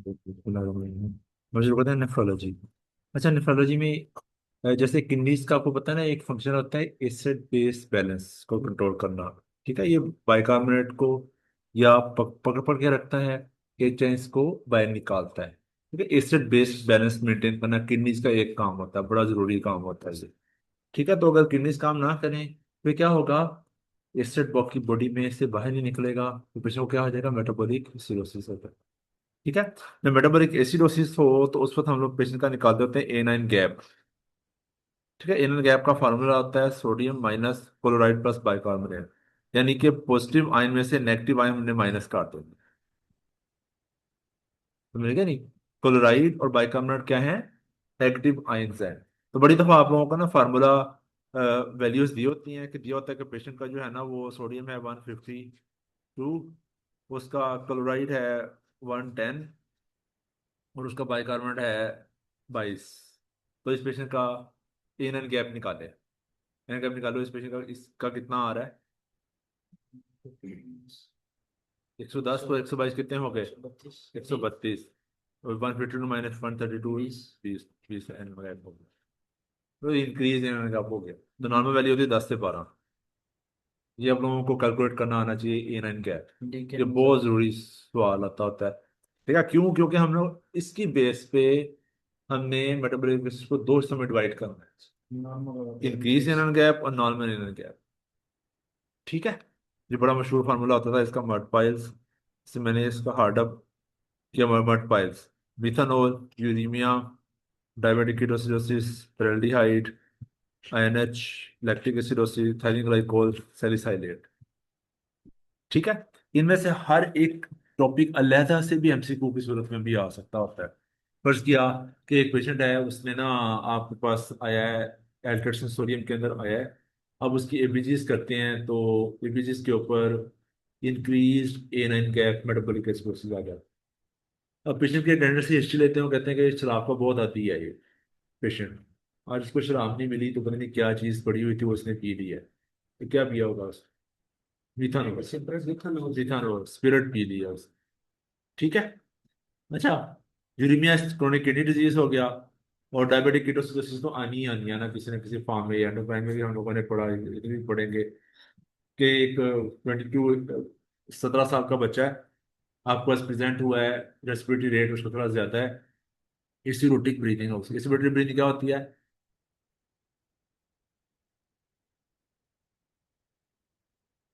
मुझे पता है नेफ्रोलॉजी। अच्छा, नेफ्रोलॉजी में जैसे किडनीज का आपको पता है ना, एक फंक्शन होता है एसिड बेस बैलेंस को कंट्रोल करना। ठीक है, ये बाइकार्बोनेट को या पकड़ पकड़ के रखता है, एच को बाहर निकालता है। ठीक है, एसिड बेस बैलेंस मेंटेन करना किडनीज का एक काम होता है, बड़ा जरूरी काम होता है ये। ठीक है, तो अगर किडनीज काम ना करें तो क्या होगा, एसिड बॉडी बॉडी में से बाहर नहीं निकलेगा, तो पेशेंट को क्या हो जाएगा, मेटाबॉलिक सिरोसिस होता है। ठीक है, जब मेटाबॉलिक एसिडोसिस हो तो उस वक्त हम लोग पेशेंट का निकालते होते हैं A9 गैप। ठीक है, A9 गैप का फार्मूला होता है sodium minus chloride plus bicarbonate, यानी कि पॉजिटिव आयन में से नेगेटिव आयन हमने माइनस काट देंगे। तो मिल गया नहीं, क्लोराइड और बाइकार्बोनेट क्या है, नेगेटिव आयन्स हैं। तो बड़ी दफा आप लोगों का ना फार्मूला वैल्यूज दी होती हैं, कि दिया होता है कि पेशेंट का जो है ना वो सोडियम है 152, उसका क्लोराइड है 110, और उसका बाइकार्बोनेट है 22। तो इस पेशेंट का एन गैप निकाले, एन गैप निकालो, इस पेशेंट का इसका कितना आ रहा है, 110 को 122 कितने हो गए, 132। और 152 माइनस 132, 20, 20 एन गैप हो गया। तो इंक्रीज एन गैप हो गया। तो नॉर्मल वैल्यू होती है 10 से 12। ये आप लोगों को कैलकुलेट करना आना चाहिए एन गैप। ये बहुत जरूरी सवाल आता होता है। ठीक है, क्यों, क्योंकि हम लोग इसकी बेस पे हमने मेटाबॉलिक को दो हिस्सों में डिवाइड करना है, इंक्रीज इन गैप और नॉर्मल इन गैप। ठीक है, ये बड़ा मशहूर फार्मूला होता था इसका, मड पाइल्स से मैंने इसका हार्ड अप किया। Mud piles, methanol, uremia, diabetic ketoacidosis, paraldehyde, INH, lactic acidosis, ethylene glycol, salicylate. ठीक है, इनमें से हर एक टॉपिक अलहदा से भी एमसीक्यू की सूरत में भी आ सकता होता है। फर्ज किया कि एक पेशेंट है, उसने ना आपके पास आया है, एल्ट्रेशन सोडियम के अंदर आया है। अब उसकी एबीजीज करते हैं तो एबीजीज के ऊपर increase A9 gap metabolic acidosis आ गया। अब पेशेंट की अटेंडेंस की हिस्ट्री लेते हैं, वो कहते हैं कि शराब का बहुत आदी है ये पेशेंट। आज उसको शराब नहीं मिली तो पता नहीं क्या चीज पड़ी हुई थी, वो उसने पी ली है। तो क्या पिया होगा उसने, मिथानॉल, मिथानॉल स्पिरिट पी लिया उसने। ठीक है। अच्छा, यूरीमिया क्रोनिक किडनी डिजीज हो गया। और डायबिटिक कीटोसिडोसिस तो आनी ही आनी है ना किसी फॉर्म में, एंडोक्राइन में भी हम लोगों ने पढ़ा, इतनी भी पढ़ेंगे कि एक 17 साल का बच्चा है, आपके पास प्रेजेंट हुआ है, रेस्पिरेटरी रेट उसका थोड़ा ज्यादा है, एसिरोटिक ब्रीथिंग है उसकी। एसिरोटिक ब्रीथिंग क्या होती है,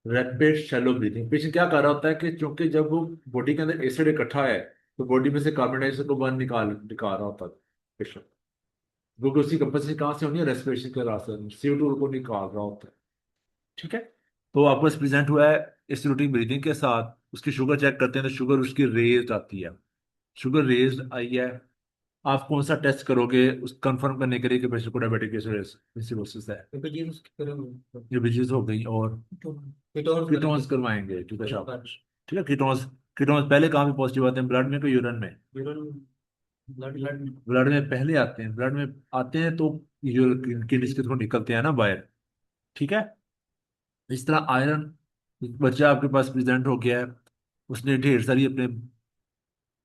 रैपिड शैलो ब्रीथिंग। पेशेंट क्या कर रहा होता है कि चूंकि जब वो बॉडी के अंदर एसिड इकट्ठा है, तो बॉडी में से कार्बन डाइऑक्साइड को बाहर निकाल निकाल रहा होता है पेशेंट, क्योंकि उसकी कैपेसिटी कहाँ से होनी है, रेस्पिरेशन के रास्ते से CO2 को निकाल रहा होता है। ठीक है, तो आपको प्रेजेंट हुआ है इस रूटीन ब्रीदिंग के साथ, उसकी शुगर चेक करते हैं तो शुगर उसकी रेज्ड आती है। शुगर रेज्ड आई है, आप कौन सा टेस्ट करोगे उस कंफर्म करने के लिए कि पेशेंट को डायबिटिक एसिडोसिस है। ये डिजीज हो गई, और कीटोन्स करवाएंगे। ठीक है शाबाश। ठीक है, कीटोन्स, कीटोन्स पहले कहाँ पे पॉजिटिव आते हैं, ब्लड में कि यूरिन में, ब्लड में पहले आते हैं, ब्लड में आते हैं तो किडनी के थ्रू निकलते हैं ना बाहर। ठीक है, इस तरह आयरन, बच्चा आपके पास प्रेजेंट हो गया है, उसने ढेर सारी अपने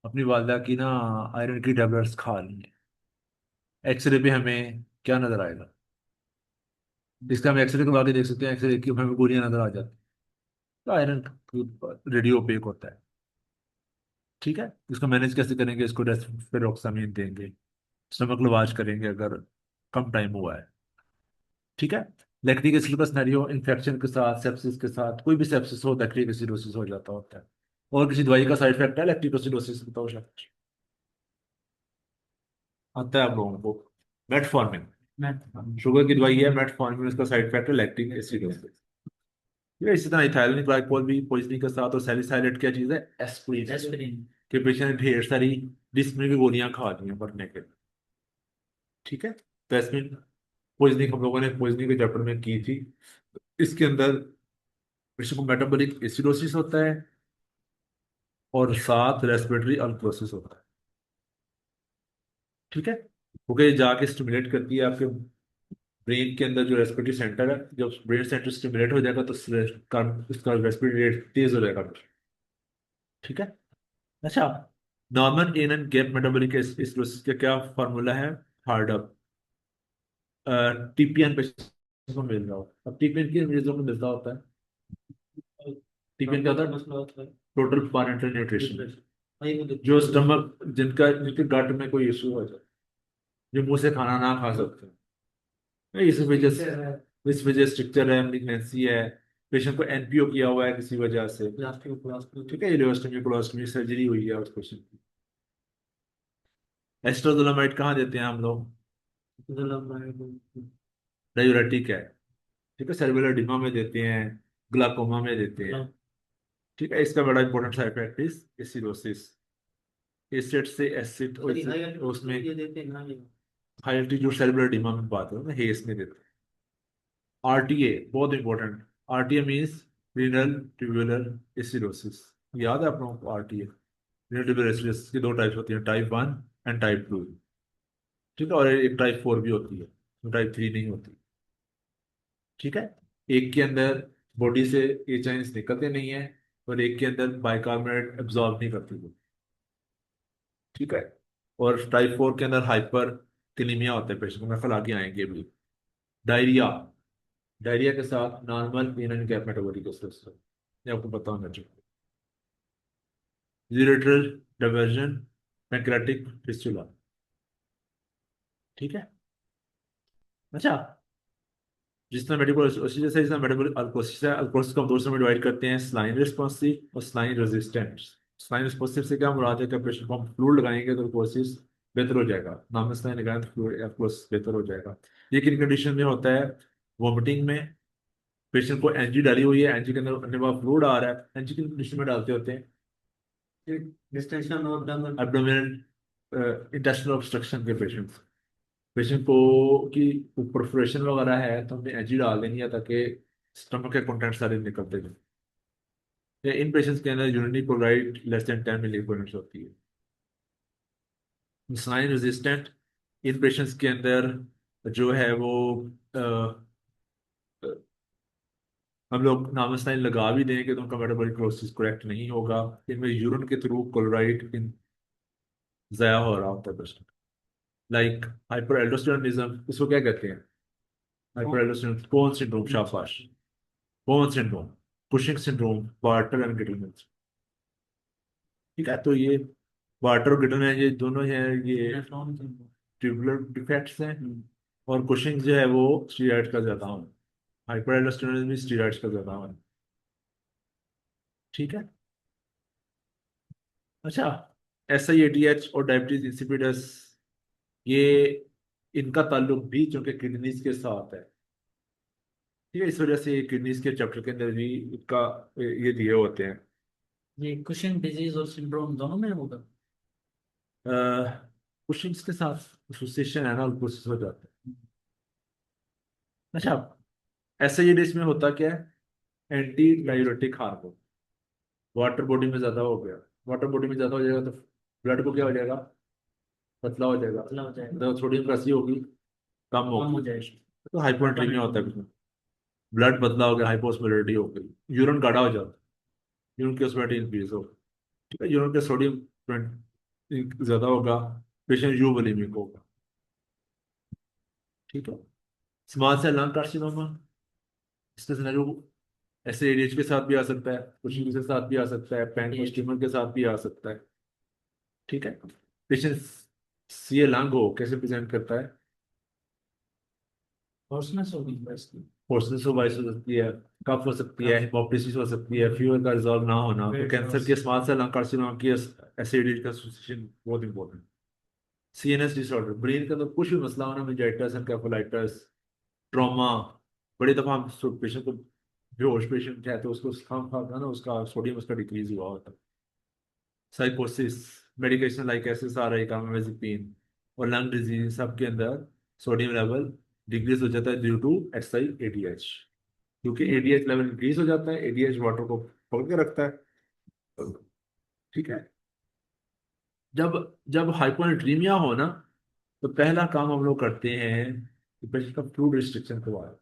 अपनी वालदा की ना आयरन की टेबलेट्स खा ली है। एक्सरे पे हमें क्या नजर आएगा, इसका हम एक्सरे करवा के देख सकते हैं, एक्सरे की हमें गोलियां नजर आ जाती हैं। तो आयरन रेडियो ओपेक होता है। ठीक है, इसको मैनेज कैसे करेंगे, इसको रेस्पिरोक्सामिन देंगे, स्टमक लवाज करेंगे अगर कम टाइम हुआ है। ठीक है, लैक्टिक एसिड का सिनेरियो इन्फेक्शन के साथ, सेप्सिस के साथ, कोई भी सेप्सिस हो लैक्टिक एसिडोसिस हो जाता होता है। और किसी दवाई का साइड इफेक्ट है लैक्टिक एसिडोसिस, बताओ शायद आता है आप लोगों को, मेटफॉर्मिन शुगर की दवाई है, मेटफॉर्मिन उसका साइड इफेक्ट है लैक्टिक एसिडोसिस। ये इसी तरह इथाइलिन ग्लाइकोल भी पॉइजनिंग के साथ, और सैलिसाइलेट क्या चीज है, एस्प्रिन। एस्प्रिन के पेशेंट ने ढेर सारी डिस्प्रिन की गोलियां खा ली हैं मरने के लिए। ठीक है, तो एस्प्रिन पॉइजनिंग हम लोगों ने पॉइजनिंग के चैप्टर में की थी। इसके अंदर पेशेंट को मेटाबॉलिक एसिडोसिस होता है और साथ रेस्पिरेटरी अल्कोसिस होता है। ठीक है, क्योंकि जाके स्टिमुलेट करती है आपके ब्रेन के अंदर जो रेस्पिरेटरी सेंटर है, जब ब्रेन सेंटर स्टिमुलेट हो जाएगा तो इसका रेस्पिरेटरी रेट तेज हो जाएगा। ठीक है। अच्छा, normal in and gap metabolic acidosis का क्या फार्मूला है? हार्ड अप टीपीएन पेशेंट को मिल रहा हो। अब टीपीएन किन मरीजों को मिलता होता है? टीपीएन क्या होता है? Total planetary nutrition. जो स्टमक जिनके गट में कोई इशू हो जाए, जो मुंह से खाना ना खा सकते, इस वजह से, इस वजह स्ट्रक्चर है, malignancy है, पेशेंट को एनपीओ किया हुआ है किसी वजह से, ठीक है, इलेक्ट्रोस्टमी कोलोस्टमी सर्जरी हुई है उस पेशेंट की। एस्ट्रोजोलामाइड कहाँ देते हैं हम लोग? डायूरेटिक है, ठीक है, सेरेब्रल एडिमा में देते हैं, ग्लाकोमा में देते हैं, ठीक है। इसका बड़ा important side effect is acidosis. Acid से एसिड उसमें हाई एल्टीट्यूड सेरेब्रल एडिमा में बात है ना, हेस में देते हैं। आरटीए बहुत important. RTA means renal tubular acidosis. याद है आप लोगों को आरटीए? रीनल ट्यूबुलर एसिडोसिस की दो टाइप्स होती हैं, टाइप 1 एंड टाइप 2, ठीक है, और एक टाइप 4 भी होती है, तो टाइप 3 नहीं होती, ठीक है। एक के अंदर बॉडी से एच आयंस निकलते नहीं है, और एक के अंदर बाइकार्बोनेट एब्जॉर्ब नहीं करती वो, ठीक है। और टाइप 4 के अंदर हाइपर किनीमिया होता है पेशेंट को, मैं कल आगे आएंगे भी। डायरिया, डायरिया के साथ normal pain and gap metabolic system, ये आपको पता होना चाहिए। यूरेट्रल डाइवर्जन, पैंक्रेटिक फिस्टुला, ठीक है। अच्छा, जिस तरह मेडिकल उसी जैसे जिस तरह मेडिकल अल्कोसिस है, अल्कोसिस को हम दो में डिवाइड करते हैं, स्लाइन रिस्पॉन्सिव और स्लाइन रेजिस्टेंट। स्लाइन रिस्पॉन्सिव से क्या मुराद है कि पेशेंट को हम फ्लूइड लगाएंगे तो अल्कोसिस बेहतर हो जाएगा, नॉर्मल स्लाइन लगाएं तो फ्लूइड अल्कोसिस बेहतर हो जाएगा। ये किन कंडीशन में होता है? वॉमिटिंग में, पेशेंट को एनजी डाली हुई है, एनजी के अंदर अंदर वहाँ फ्लूइड आ रहा है, एनजी किन कंडीशन में डालते होते हैं? डिस्टेंशन और एब्डोमिनल इंटेस्टिनल ऑब्स्ट्रक्शन के पेशेंट, पेशेंट को की परफोरेशन वगैरह है तो हमने एनजी डाल देनी है ताकि स्टमक के कंटेंट सारे निकलते जाए। या इन पेशेंट्स के अंदर यूरिनरी क्लोराइड लेस देन 10 मिली होती है। इंसुलिन रेजिस्टेंट, इन पेशेंट्स के अंदर जो है वो अ, अ, हम लोग नामसाइन लगा भी देंगे तो उनका मेटाबॉलिक प्रोसेस करेक्ट नहीं होगा, इनमें यूरिन के थ्रू क्लोराइड इन जया हो रहा होता है पेशेंट। लाइक हाइपर एल्डोस्टेरोनिज्म, इसको क्या कहते हैं? हाइपर एल्डोस्टेरोन कौन सिंड्रोम, शाबाश, कौन syndrome, Cushing syndrome, Bartter and Gitelman, ठीक है। तो ये बार्टर और गिटलमैन ये दोनों हैं, ये ट्यूबुलर डिफेक्ट्स हैं। और कुशिंग जो है वो स्टीरॉयड का ज्यादा हो, हाइपर एल्डोस्टेरोनिज्म भी स्टीरॉयड्स का ज्यादा हो, ठीक है। अच्छा, SIADH और डायबिटीज इंसिपिडस, ये इनका ताल्लुक भी चूंकि किडनीज के साथ है, ठीक है, इस वजह से किडनीज के चैप्टर के अंदर भी इनका ये दिए होते हैं। ये कुशन डिजीज और सिंड्रोम दोनों में होगा। कुशिंग्स के साथ एसोसिएशन है ना, उनको हो जाता है। अच्छा, SIADH में होता क्या है? Anti diuretic hormone, water body में ज्यादा हो गया, वाटर बॉडी में ज्यादा हो जाएगा तो ब्लड को क्या हो जाएगा? पतला हो जाएगा, पतला हो जाएगा, तो सोडियम राशि होगी, कम कम होगी, हो जाएगी, तो हाइपोनेट्रीमिया होता है कुछ में। ब्लड पतला हो गया, हाइपोस्मोलरिटी हो गई, यूरिन गाढ़ा हो जाता है, यूरिन की ऑस्मोलिटी इंक्रीज हो, ठीक है, यूरिन का सोडियम ज्यादा होगा, पेशेंट यूबोलिमिक होगा, ठीक है। स्मॉल सेल लंग कार्सिनोमा, इसका सिनेरियो ऐसे एडीएच के साथ भी आ सकता है, कुशिंग के साथ भी आ सकता है, पैंक्रियास के साथ भी आ सकता है, ठीक है। पेशेंट सीए लंग हो कैसे प्रेजेंट करता है? हॉर्सनेस होगी इसकी, होर्सनेस वॉइस हो सकती है, कफ हो सकती है, हिपोप्टिसिस हो सकती है, फीवर का रिजॉल्व ना होना, तो कैंसर के स्मॉल सेल लंग कार्सिनोमा की एसिडिटी का एसोसिएशन बहुत इंपॉर्टेंट। सीएनएस डिसऑर्डर, ब्रेन का तो कुछ भी मसला होना, मेनिंजाइटिस, एन्केफेलाइटिस, ट्रॉमा, बड़ी दफा हम पेशेंट को, बेहोश पेशेंट है तो उसको खाम खा ना उसका सोडियम उसका डिक्रीज हुआ होता है। साइकोसिस, मेडिकेशन लाइक SSRI, कार्बामेज़ेपिन और लंग डिजीज सबके अंदर सोडियम लेवल डिक्रीज हो जाता है ड्यू टू SIADH, क्योंकि ADH लेवल इंक्रीज हो जाता है, ADH वाटर को पकड़ के रखता है, ठीक है। जब जब हाइपोनेट्रीमिया हो ना, तो पहला काम हम लोग करते हैं कि पेशेंट का फ्लूइड रिस्ट्रिक्शन करवाए,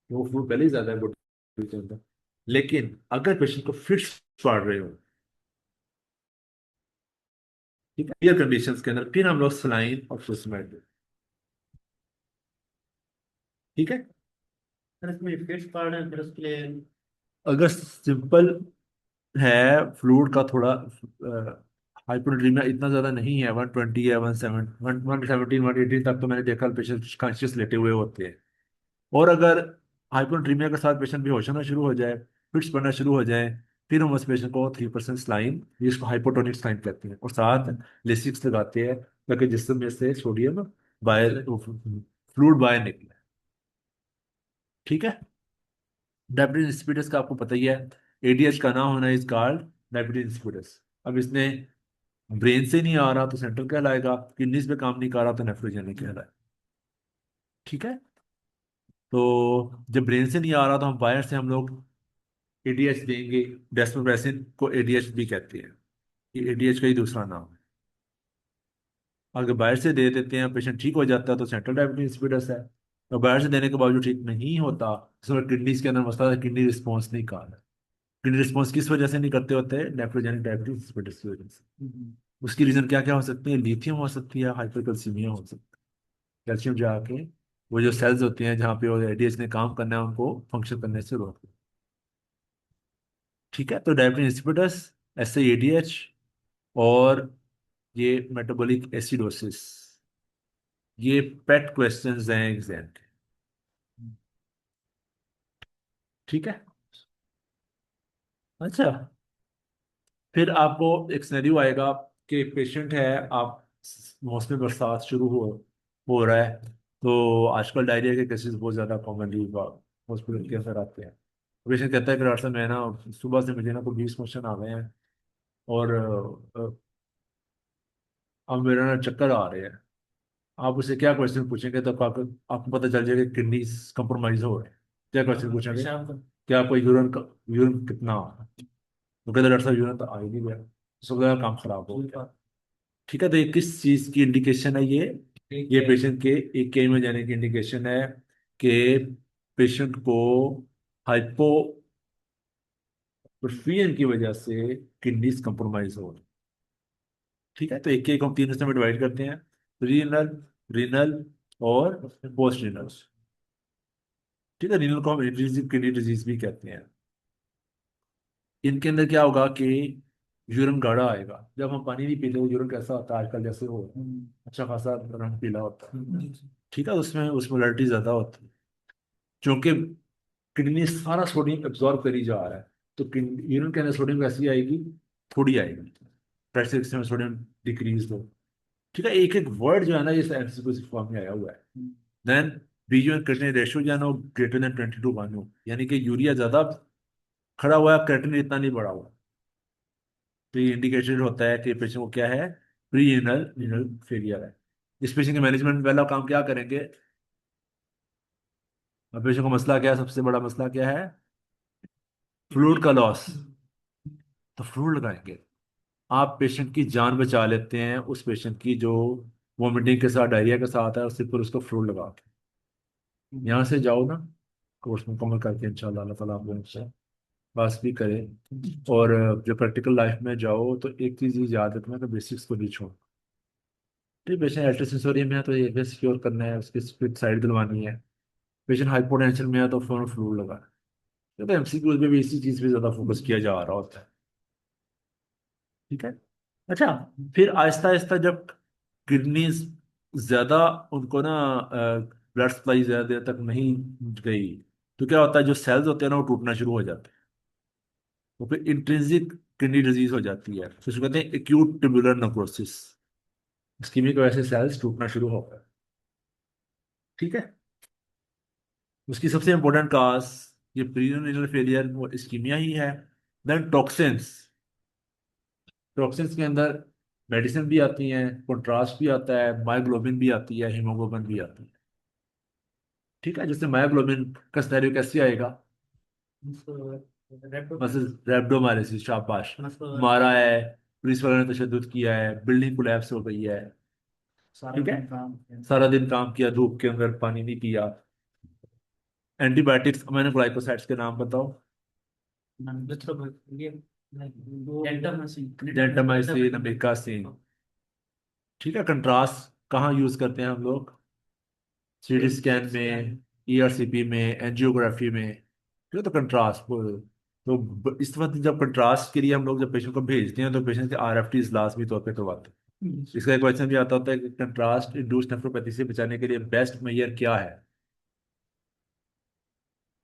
वो फ्लूइड पहले ही ज्यादा है बॉडी के अंदर। लेकिन अगर पेशेंट को फिट्स पड़ रहे हो, ठीक है, क्लियर कंडीशंस के अंदर फिर हम लोग सलाइन और फुसमेट, ठीक है। सर इसमें फिक्स पार्ट है फिर उसके लिए। अगर सिंपल है, फ्लूइड का थोड़ा हाइपोनाट्रीमिया इतना ज्यादा नहीं है, 120 है, 117 118 तक तो मैंने देखा पेशेंट कॉन्शियस लेटे हुए होते हैं। और अगर हाइपोनाट्रीमिया के साथ पेशेंट बेहोश होना शुरू हो जाए, फिट्स पड़ना शुरू हो जाए, फिर हम उस पेशेंट को 3% सलाइन, जिसको हाइपोटोनिक सलाइन कहते हैं, और साथ लेसिक्स लगाते हैं ताकि जिस्म में से सोडियम बाहर, फ्लूइड बाहर निकले, ठीक है। डायबिटीज इंसिपिडस का आपको पता ही है, एडीएच का ना होना इज कॉल्ड डायबिटीज इंसिपिडस। अब इसने ब्रेन से नहीं आ रहा तो सेंट्रल कहलाएगा, किडनीज पे काम नहीं कर रहा तो नेफ्रोजेनिक कहलाएगा, ठीक है। तो जब ब्रेन से नहीं आ रहा तो हम बाहर से हम लोग एडीएच देंगे, डेस्मोप्रेसिन को एडीएच भी कहते हैं, ये एडीएच का ही दूसरा नाम है। अगर बाहर से दे देते हैं, पेशेंट ठीक हो जाता है तो सेंट्रल डायबिटीज इंसिपिडस है। और बाहर से देने के बावजूद ठीक नहीं होता, इसमें किडनीज के अंदर मसला है, किडनी रिस्पॉन्स नहीं कर रहा। किडनी रिस्पॉन्स किस वजह से नहीं करते होते हैं? नेफ्रोजेनिक डायबिटीज इंसिपिडस की वजह से। उसकी रीजन क्या क्या हो सकती है? लिथियम हो सकती है, हाइपरकैल्सीमिया हो सकती है। कैल्शियम जाके वो जो सेल्स होते हैं जहाँ पे वो एडीएच ने काम करना है उनको फंक्शन करने से रोक देते हैं। ठीक है, तो डायबिटीज इंसिपिडस, ऐसे एडीएच, और ये मेटाबॉलिक एसिडोसिस, ये पेट क्वेश्चंस हैं एग्जाम के, ठीक है। अच्छा, फिर आपको एक सिनेरियो आएगा कि पेशेंट है, आप मौसमी बरसात शुरू हो रहा है, तो आजकल डायरिया के केसेस बहुत ज़्यादा कॉमनली हॉस्पिटल के अंदर आते हैं। पेशेंट कहता है कि डॉक्टर साहब मैं ना सुबह से मुझे ना कोई 20 मोशन आ गए हैं, और अब मेरा ना चक्कर आ रहे हैं। आप उससे क्या क्वेश्चन पूछेंगे तो आपको आपको पता चल जाएगा कि किडनी कंप्रोमाइज हो रहे हैं। क्या क्वेश्चन पूछेंगे? पेशाब का। क्या आपको यूरिन कितना आ रहा है? तो कहते डॉक्टर साहब यूरिन तो आ ही नहीं गया, सबसे ज्यादा काम खराब हो गया। ठीक है, तो ये किस चीज की इंडिकेशन है? ये पेशेंट के एक के में जाने की इंडिकेशन है कि पेशेंट को हाइपोपर्फियन की वजह से किडनीज कंप्रोमाइज हो रही है। ठीक है, तो एक के को हम तीन हिस्सों में डिवाइड करते हैं, रीनल, रीनल और पोस्ट रीनल। ठीक है, रीनल को हम इंटेंसिव किडनी डिजीज भी कहते हैं। इनके अंदर क्या होगा कि यूरिन गाढ़ा आएगा, जब हम पानी नहीं पीते, यूरिन कैसा होता है आजकल जैसे हो, अच्छा खासा रंग पीला होता है। ठीक है, उसमें उसमोलैरिटी ज्यादा होती है, क्योंकि किडनी सारा सोडियम एब्जॉर्ब करी जा रहा है। तो यूरिन के अंदर सोडियम कैसी आएगी? थोड़ी आएगी, प्रेशर में सोडियम डिक्रीज हो। ठीक है, एक एक वर्ड जो है ना ये एमसीक्यू फॉर्म में आया हुआ है। देन बीजू एंड क्रिएटिनिन रेशियो जो है ना 22 हो, यानी कि यूरिया ज्यादा खड़ा हुआ है, क्रिएटिनिन इतना नहीं बढ़ा हुआ। तो ये इंडिकेटेड होता है कि पेशेंट को क्या है, प्री रीनल रीनल फेलियर है। इस पेशेंट के मैनेजमेंट में पहला काम क्या करेंगे? अब पेशेंट का मसला क्या है? सबसे बड़ा मसला क्या है? फ्लूइड का लॉस, तो फ्लूइड लगाएंगे। आप पेशेंट की जान बचा लेते हैं, उस पेशेंट की जो वोमिटिंग के साथ डायरिया के साथ है, उससे फिर उसको फ्लूइड लगा के यहाँ से जाओ ना, कोर्स मुकम्मल करके इंशाल्लाह अल्लाह ताला आपको इंशाल्लाह पास भी करे। और जो प्रैक्टिकल लाइफ में जाओ तो एक चीज़ ये याद रखना कि बेसिक्स को नहीं छोड़। ठीक, पेशेंट अल्ट्रासेंसोरियम में है तो ये सिक्योर करना है, उसकी स्पिट साइड दिलवानी है। पेशेंट हाइपोटेंशन में है तो फॉर फ्लूइड लगा है। तो एमसीक्यूज में भी इसी चीज़ पे ज़्यादा फोकस किया जा रहा होता है। ठीक है। अच्छा, फिर आहिस्ता आहिस्ता जब किडनीज ज्यादा उनको ना ब्लड सप्लाई ज्यादा देर तक नहीं गई, तो क्या होता है, जो सेल्स होते हैं ना वो टूटना शुरू हो जाते हैं, तो फिर इंट्रिंसिक किडनी डिजीज हो जाती है, तो इसको कहते हैं एक्यूट ट्यूबुलर नेक्रोसिस। इस्कीमिक वजह से सेल्स टूटना शुरू हो गए। ठीक है, उसकी सबसे इंपॉर्टेंट काज, ये प्रीरेनल फेलियर वो इस्कीमिया ही है। देन टॉक्सिन्स, टॉक्सिन्स के अंदर मेडिसिन भी आती हैं, कंट्रास्ट भी आता है, मायोग्लोबिन भी आती है, हीमोग्लोबिन भी आती है। ठीक है, जैसे मायोग्लोबिन का स्टेरियो कैसे आएगा? बस रेब्डोमायलिसिस, शाबाश, मारा है, पुलिस वालों ने तशद्दुद किया है, बिल्डिंग कोलैप्स हो गई है। ठीक है, सारा दिन काम किया, धूप के अंदर पानी नहीं पिया। एंटीबायोटिक्स, मैंने ग्लाइकोसाइड्स के नाम बताओ। ये डेल्टा मशीन जेंटामाइसिन, अमेरिकासिन, ठीक है। कंट्रास्ट कहाँ यूज करते हैं हम लोग? सीटी स्कैन में, ईआरसीपी में, एंजियोग्राफी में। ठीक है। तो कंट्रास्ट तो इस वक्त जब कंट्रास्ट के लिए हम लोग जब पेशेंट को भेजते हैं तो पेशेंट के आरएफटी लाजमी तौर पे करवाते हैं। इसका एक क्वेश्चन भी आता होता है कि कंट्रास्ट इंड्यूस्ड नेफ्रोपैथी से बचाने के लिए बेस्ट मेजर क्या है?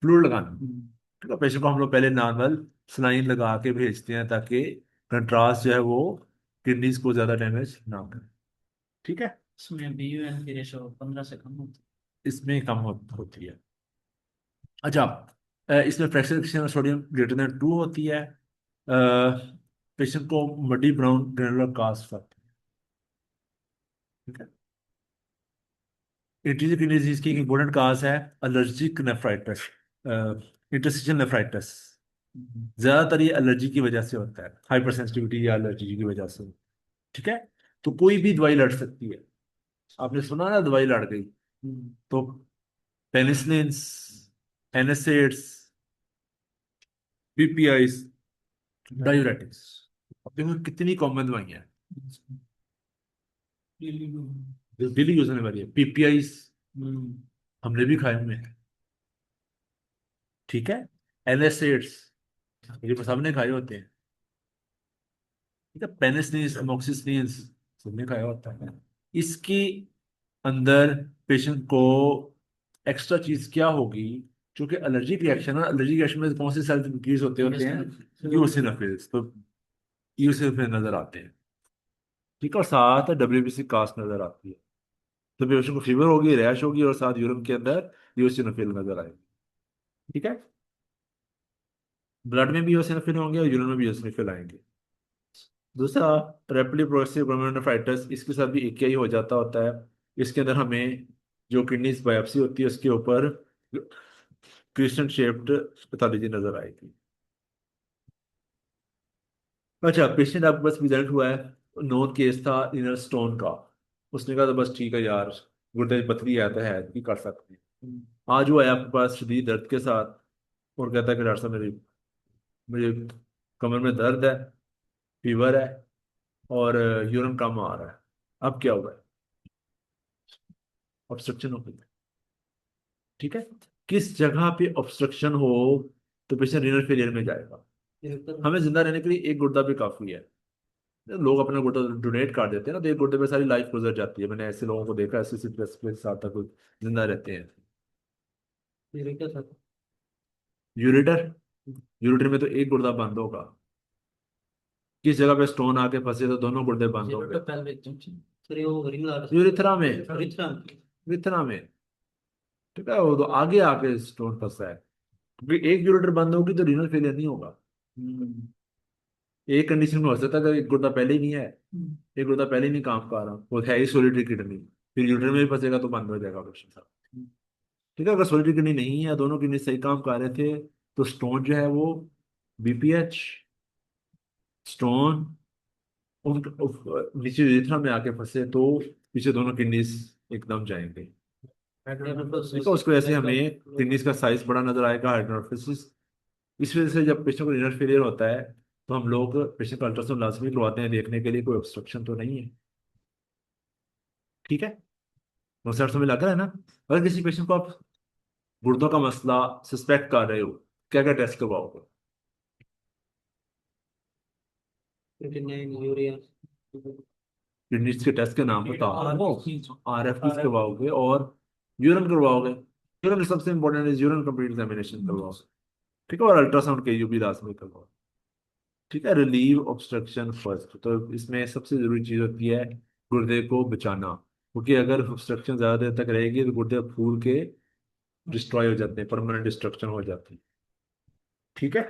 फ्लूइड लगाना। ठीक है। पेशेंट को हम लोग पहले नॉर्मल सलाइन लगा के भेजते हैं ताकि कंट्रास्ट जो है वो किडनीज को ज्यादा डैमेज ना करे। ठीक है। इसमें BUN की रेशो 15 से कम होती इसमें कम होती है। अच्छा। इसमें फ्रैक्शन सोडियम ग्रेटर देन 2 होती है। पेशेंट को मडी ब्राउन ग्रेनुलर कास्ट होती है। इंटीरियर किडनी डिजीज की इंपॉर्टेंट काज है एलर्जिक नेफ्राइटिस, इंटरस्टिशियल नेफ्राइटिस। है। ज्यादातर ये एलर्जी की वजह से होता है, हाइपर सेंसिटिविटी या एलर्जी की वजह से। ठीक है। तो कोई भी दवाई लड़ सकती है। आपने सुना ना दवाई लड़ गई, तो पेनिसिलिन, एनएसएड्स, पीपीआईस, डायूरेटिक्स। अब देखो कितनी कॉमन दवाइयां हैं जो डेली यूज होने वाली है। पीपीआईस हमने भी खाए हुए हैं। ठीक है। एनएसएड्स ये सबने खाए होते हैं। ठीक है। पेनिसिलिन, अमोक्सिसिलिन सबने खाया होता है। इसके अंदर पेशेंट को एक्स्ट्रा चीज क्या होगी? क्योंकि एलर्जिक रिएक्शन है, एलर्जिक रिएक्शन में कौन से सेल्स इंक्रीज होते हैं? यूसिनोफिल्स। तो यूसिनोफिल नजर आते हैं। ठीक है। और साथ डब्ल्यूबीसी कास्ट नजर आती है। तो पेशेंट को फीवर होगी, रैश होगी और साथ यूरिन के अंदर यूसिनोफिल नजर आएगी। ठीक है। ब्लड में भी यूसिनोफिल होंगे और यूरिन में भी यूसिनोफिल आएंगे। दूसरा, रेपिडली प्रोग्रेसिव ग्लोमेरुलोनेफ्राइटिस, इसके साथ भी एक ही हो जाता होता है। इसके अंदर हमें जो किडनी बायोप्सी होती है उसके ऊपर क्रिस्टल शेप्ड पैथोलॉजी नजर आएगी। अच्छा, पेशेंट आपके पास प्रेजेंट हुआ है, नोन केस था इनर स्टोन का। उसने कहा तो बस ठीक है यार, गुर्दे में पथरी आता है भी कर सकते हैं। आज वो आया आपके पास शदीद दर्द के साथ और कहता है कि डॉक्टर साहब मेरी मुझे कमर में दर्द है, फीवर है और यूरिन कम आ रहा है। अब क्या हुआ है? ऑब्स्ट्रक्शन हो गई है। ठीक है। किस जगह पे ऑब्स्ट्रक्शन हो तो पेशेंट रीनल फेलियर में जाएगा। हमें जिंदा रहने के लिए एक गुर्दा भी काफी है। लोग अपना गुर्दा डोनेट कर देते हैं ना, तो एक गुर्दे पे सारी लाइफ गुजर जाती है। मैंने ऐसे लोगों को देखा, ऐसे साल तक जिंदा रहते हैं। यूरेटर, यूरेटर में तो एक गुर्दा बंद होगा। किस जगह पे स्टोन आके फंसे तो दोनों गुर्दे बंद हो गए। यूरिथ्रा में, यूरिथ्रा में। ठीक है। वो तो आगे आके स्टोन फंसा है, क्योंकि एक यूरेटर बंद होगी तो रीनल फेलियर नहीं होगा। एक कंडीशन में हो सकता है कि एक गुर्दा पहले ही नहीं है, एक गुर्दा पहले ही नहीं काम कर रहा, वो है ही सोलिटरी किडनी, फिर यूरेटर में भी फंसेगा तो बंद हो जाएगा ऑपरेशन साहब। ठीक है। अगर सोलिटरी किडनी नहीं है, दोनों किडनी सही काम कर रहे थे, तो स्टोन जो है वो बीपीएच स्टोन नीचे यूरेथ्रा में आके फंसे तो पीछे दोनों किडनीज एकदम जाएंगे। ठीक है। उसको ऐसे हमें किडनीज का साइज बड़ा नजर आएगा, हाइड्रोफिसिस। इस वजह से जब पेशेंट को रीनल फेलियर होता है तो हम लोग पेशेंट का अल्ट्रासाउंड लाजमी करवाते हैं, देखने के लिए कोई ऑब्स्ट्रक्शन तो नहीं है। ठीक है। वो सर समझ लग रहा है ना? अगर किसी पेशेंट को आप गुर्दों का मसला सस्पेक्ट कर रहे हो, क्या क्या टेस्ट करवाओगे? किडनीज के टेस्ट के नाम बताओ। आरएफटी करवाओगे और यूरिन करवाओगे। यूरिन सबसे इंपॉर्टेंट है, यूरिन कंप्लीट एग्जामिनेशन करवाओगे। ठीक है। और अल्ट्रासाउंड के यूपी लाजमी करवाओ। ठीक है। रिलीव ऑब्स्ट्रक्शन फर्स्ट, तो इसमें सबसे जरूरी चीज होती है गुर्दे को बचाना, क्योंकि अगर ऑब्स्ट्रक्शन ज्यादा देर तक रहेगी तो गुर्दे फूल के डिस्ट्रॉय हो जाते हैं, परमानेंट डिस्ट्रक्शन हो जाती है। ठीक है।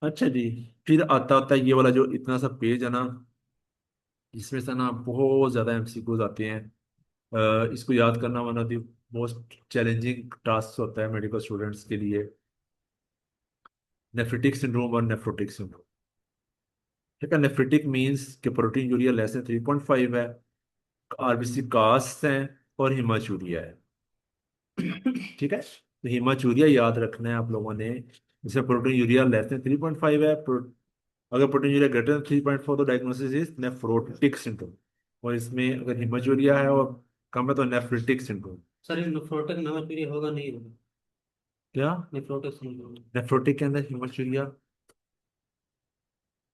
अच्छा जी। फिर आता होता है ये वाला जो इतना सा पेज है ना, इसमें से ना बहुत ज्यादा एमसीक्यूज आते हैं। इसको याद करना one of the most challenging task होता है मेडिकल स्टूडेंट्स के लिए। नेफ्रिटिक सिंड्रोम और नेफ्रोटिक सिंड्रोम। ठीक है। नेफ्रिटिक मींस कि प्रोटीन यूरिया लेस देन 3.5 है, आरबीसी कास्ट हैं और हिमाचूरिया है। ठीक है। तो हिमाचूरिया याद रखना है आप लोगों ने। जैसे प्रोटीन यूरिया लेस देन 3.5 है, अगर प्रोटीन ग्रेटर देन 3.4 तो डायग्नोसिस इज नेफ्रोटिक सिंड्रोम, और इसमें अगर हीमोजूरिया है और कम है तो नेफ्रिटिक सिंड्रोम। सर ये नेफ्रोटिक नमक होगा नहीं होगा? क्या? Nephrotic syndrome. नेफ्रोटिक के अंदर हीमोजूरिया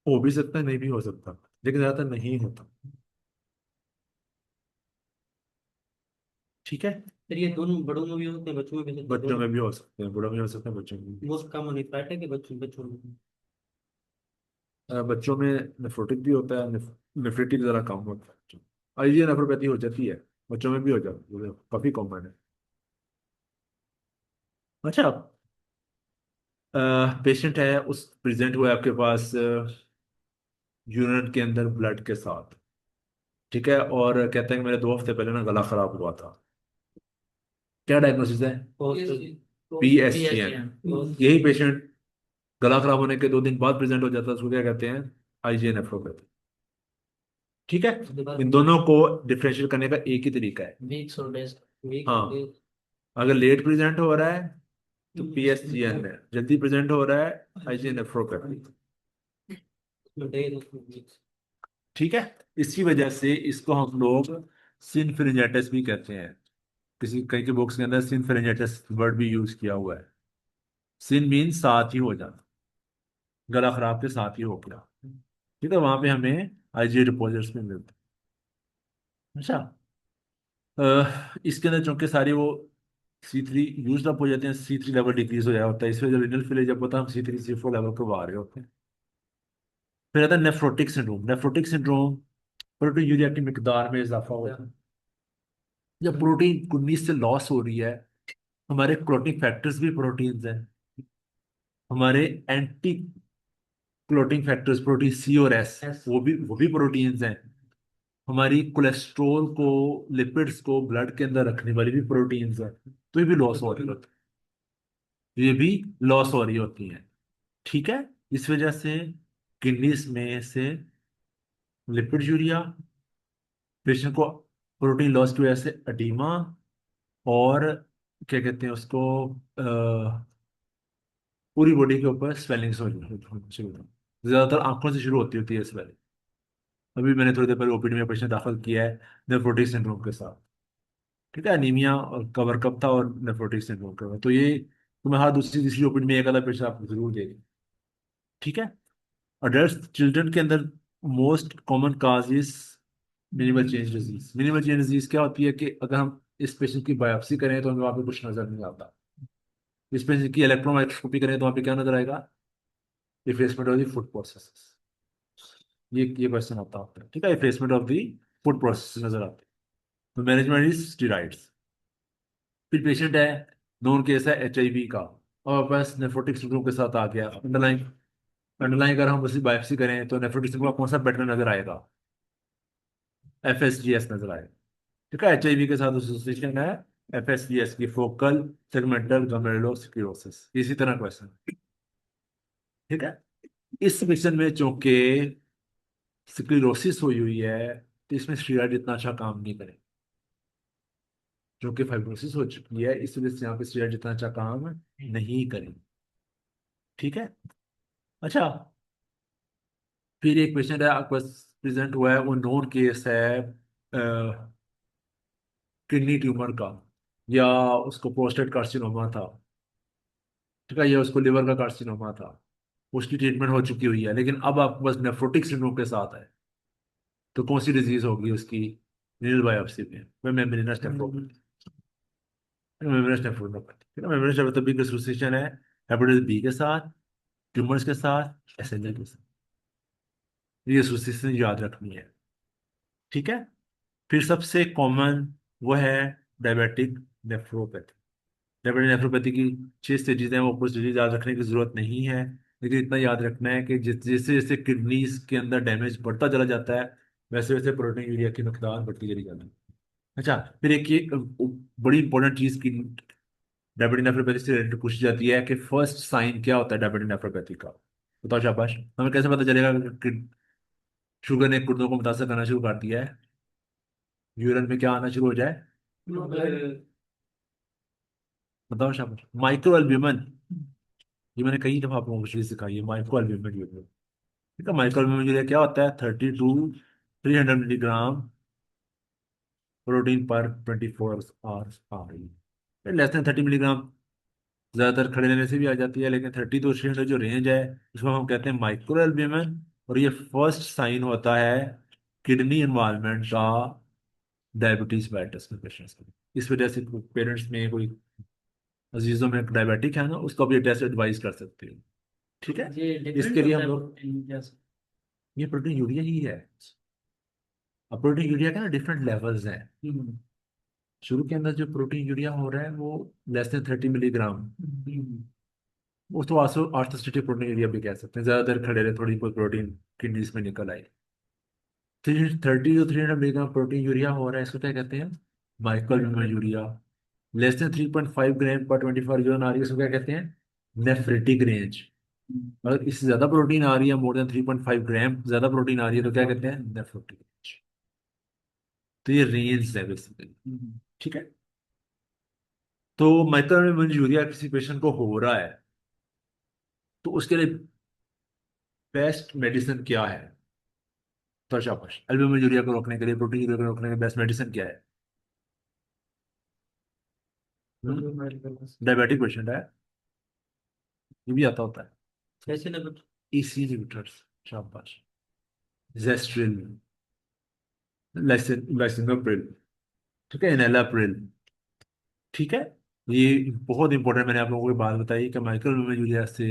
हो भी सकता है, नहीं भी हो सकता, लेकिन ज्यादातर नहीं होता। ठीक है। फिर ये दोनों बड़ों में भी होते हैं, बच्चों में भी होते हैं बच्चों दोनों? में भी हो सकते हैं, बड़ों में हो सकते हैं, बच्चों में भी। मोस्ट कॉमन इफेक्ट है कि बच्चों बच्चों में? बच्चों में नेफ्रोटिक भी होता है, नेफ्रिटिक जरा कम होता है। आईजी नेफ्रोपैथी हो जाती है, बच्चों में भी हो जाती है, काफी कॉमन है। अच्छा, पेशेंट है, उस प्रेजेंट हुआ है आपके पास यूरिन के अंदर ब्लड के साथ, ठीक है, और कहते हैं कि मेरे 2 हफ्ते पहले ना गला खराब हुआ था। क्या डायग्नोसिस है? PSGN। यही पेशेंट गला खराब होने के 2 दिन बाद प्रेजेंट हो जाता है, उसको क्या कहते हैं? IgA nephropathy. ठीक है। इन दोनों को डिफरेंशिएट करने का एक ही तरीका है। वीक्स और डेज। वीक हाँ, और डेज। अगर लेट प्रेजेंट हो रहा है तो PSGN है, जल्दी प्रेजेंट हो रहा है आईजीए नेफ्रोपैथी। डेज। ठीक है। इसी वजह से इसको हम लोग सिनफिरिंजाइटिस भी कहते हैं। किसी कई के बुक्स के अंदर सिनफिरिंजाइटिस वर्ड भी यूज किया हुआ है। सिन मीन साथ ही हो जाना, गला खराब के साथ ही हो गया। ठीक है, वहां पे हमें आईजीए डिपॉजिट्स में मिलते हैं। अच्छा, इसके अंदर चूंकि सारी वो C3 यूज अप हो जाते हैं, C3 लेवल डिक्रीज हो जाता होता है, इसमें जब रिनल फेलियर जब होता है हम C3 C4 लेवल को आ रहे होते हैं। फिर आता है nephrotic syndrome. Nephrotic syndrome protein urea की मिकदार में इजाफा होता है। जब प्रोटीन 19 से लॉस हो रही है, हमारे क्लोटिंग फैक्टर्स भी प्रोटीन्स हैं, हमारे anti clotting factors protein C और S वो भी प्रोटीन्स हैं, हमारी कोलेस्ट्रोल को, लिपिड्स को ब्लड के अंदर रखने वाली भी प्रोटीन्स हैं, तो ये भी लॉस हो रही होती है, ये भी लॉस हो रही होती है। ठीक है। इस वजह से किडनीज में से लिपिड यूरिया, पेशेंट को प्रोटीन लॉस की वजह से अडीमा, और क्या कहते हैं उसको, पूरी बॉडी के ऊपर स्वेलिंग्स हो शुरू होती है। ज्यादातर आंखों से शुरू होती है स्वेलिंग। अभी मैंने थोड़ी देर पहले ओपीडी में पेशेंट दाखिल किया है नेफ्रोटिक सिंड्रोम के साथ। ठीक है, अनीमिया और कवर कप था और नेफ्रोटिक सिंड्रोम का, तो ये तुम्हें हर दूसरी तीसरी ओपीडी में एक आधा पेशेंट आपको जरूर देगी। ठीक है। अडल्ट चिल्ड्रन के अंदर most common cause is minimal change disease. Minimal change disease क्या होती है कि अगर हम इस पेशेंट की बायोप्सी करें तो हमें वहाँ पे कुछ नजर नहीं आता, इस पेशेंट की इलेक्ट्रॉन माइक्रोस्कोपी करें तो वहाँ पे क्या नजर आएगा? Replacement of the food process. ये क्वेश्चन आता है। ठीक है, replacement of the food process नजर आते हैं। तो मैनेजमेंट इज स्टीरॉइड्स। फिर पेशेंट है, नोन केस है HIV का, और बस नेफ्रोटिक सिंड्रोम के साथ आ गया। अंडरलाइन अंडरलाइन अगर हम उसी बायोप्सी करें तो नेफ्रोटिक सिंड्रोम का कौन सा पैटर्न नजर आएगा? FSGS नजर आएगा। ठीक है, HIV के साथ एसोसिएशन है FSGS की, फोकल सेगमेंटल ग्लोमेरुलोस्क्लेरोसिस। इसी तरह क्वेश्चन। ठीक है। इस क्वेश्चन में चूंकि स्क्लेरोसिस हुई हुई है तो इसमें स्टीरॉइड इतना अच्छा काम नहीं करेगा, क्योंकि फाइब्रोसिस हो चुकी है, इस वजह से यहाँ पे स्टीरॉइड इतना अच्छा काम नहीं करेंगे। ठीक है। अच्छा, फिर एक पेशेंट है आपके पास प्रेजेंट हुआ है, वो नोन केस है किडनी ट्यूमर का, या उसको प्रोस्टेट कार्सिनोमा था। ठीक है, या उसको लिवर का कार्सिनोमा था, उसकी ट्रीटमेंट हो चुकी हुई है, लेकिन अब आपके पास नेफ्रोटिक सिंड्रोम के साथ है, तो कौन सी डिजीज होगी उसकी? नील बायोप्सी में मैं मेम्ब्रेनस नेफ्रोपैथी। मेम्ब्रेनस नेफ्रोपैथी, ठीक है, मेम्ब्रेनस नेफ्रोपैथी की एसोसिएशन है हेपेटाइटिस बी के साथ, ट्यूमर्स के साथ, SLE के साथ। ये एसोसिएशन याद रखनी है। ठीक है। फिर सबसे कॉमन वो है डायबिटिक नेफ्रोपैथी। डायबिटिक नेफ्रोपैथी की 6 स्टेजेस हैं, वो कुछ स्टेजेस याद रखने की जरूरत नहीं है, लेकिन इतना याद रखना है कि जैसे जैसे किडनीज के अंदर डैमेज बढ़ता चला जाता है, वैसे वैसे प्रोटीन यूरिया की मिकदार बढ़ती चली जाती है। अच्छा, फिर एक ये बड़ी इंपॉर्टेंट चीज की डायबिटिक नेफ्रोपैथी से रिलेटेड पूछी जाती है कि फर्स्ट साइन क्या होता है डायबिटिक नेफ्रोपैथी का? बताओ शाबाश, हमें कैसे पता चलेगा कि शुगर ने गुर्दों को मुतासर करना शुरू कर दिया है, यूरिन में क्या आना शुरू हो जाए? बताओ शाबाश। माइक्रो एल्ब्यूमिन, ये मैंने कई दफा आपको चीज सिखाई है, माइक्रो एल्ब्यूमिन यूरिन। ठीक है, माइक्रो यूरिया क्या होता है? 32 300 मिलीग्राम प्रोटीन पर 24 आवर्स आ रही है, लेस देन 30 मिलीग्राम। ज्यादातर खड़े रहने से भी आ जाती है, लेकिन 30 to 300 जो रेंज है उसको हम कहते हैं माइक्रो एल्ब्यूमिन। और ये फर्स्ट साइन होता है किडनी इन्वॉल्वमेंट का डायबिटीज मेलिटस के पेशेंट्स में। इस वजह से पेरेंट्स में कोई अजीजों में डायबिटिक है ना, उसको भी टेस्ट एडवाइस कर सकते हो। ठीक है, ये इसके डिफरेंट लिए होता हम है लोग, प्रोटीन जैसे? ये प्रोटीन यूरिया ही है। अब प्रोटीन यूरिया के ना डिफरेंट लेवल्स हैं। हम्म। शुरू के अंदर जो प्रोटीन यूरिया हो रहा है वो लेस देन 30 मिलीग्राम, हम्म। उसको आसो ऑर्थोसिटी प्रोटीन यूरिया भी कह सकते हैं। ज्यादातर खड़े रहे, थोड़ी बहुत प्रोटीन किडनीज में निकल आई। 30 to 300 मिलीग्राम प्रोटीन यूरिया हो रहा है, इसको क्या कहते हैं? Micro urea. लेस देन 3.5 ग्राम पर 24 यूरिन आ रही है, उसको क्या कहते हैं? Nephritic range. अगर इससे ज्यादा प्रोटीन आ रही है, मोर देन 3.5 ग्राम ज्यादा प्रोटीन आ रही है, तो क्या कहते हैं? Nephrotic range. तो ये रेंज है बेसिकली। हम्म। ठीक है, तो माइक्रो यूरिया किसी पेशेंट को हो रहा है तो उसके लिए बेस्ट मेडिसिन क्या है? तो शाबाश, एल्बुमिन यूरिया को रोकने के लिए, प्रोटीन यूरिया को रोकने के लिए बेस्ट मेडिसिन क्या है? डायबिटिक पेशेंट है, ये भी आता होता है। कैसे लगे? इसी इनहिबिटर्स, शाबाश। जेस्ट्रिल, लाइसिनोप्रिल, ठीक है, एनालाप्रिल। ठीक है, ये बहुत इंपॉर्टेंट, मैंने आप लोगों को ये बात बताई कि माइक्रो यूरिया से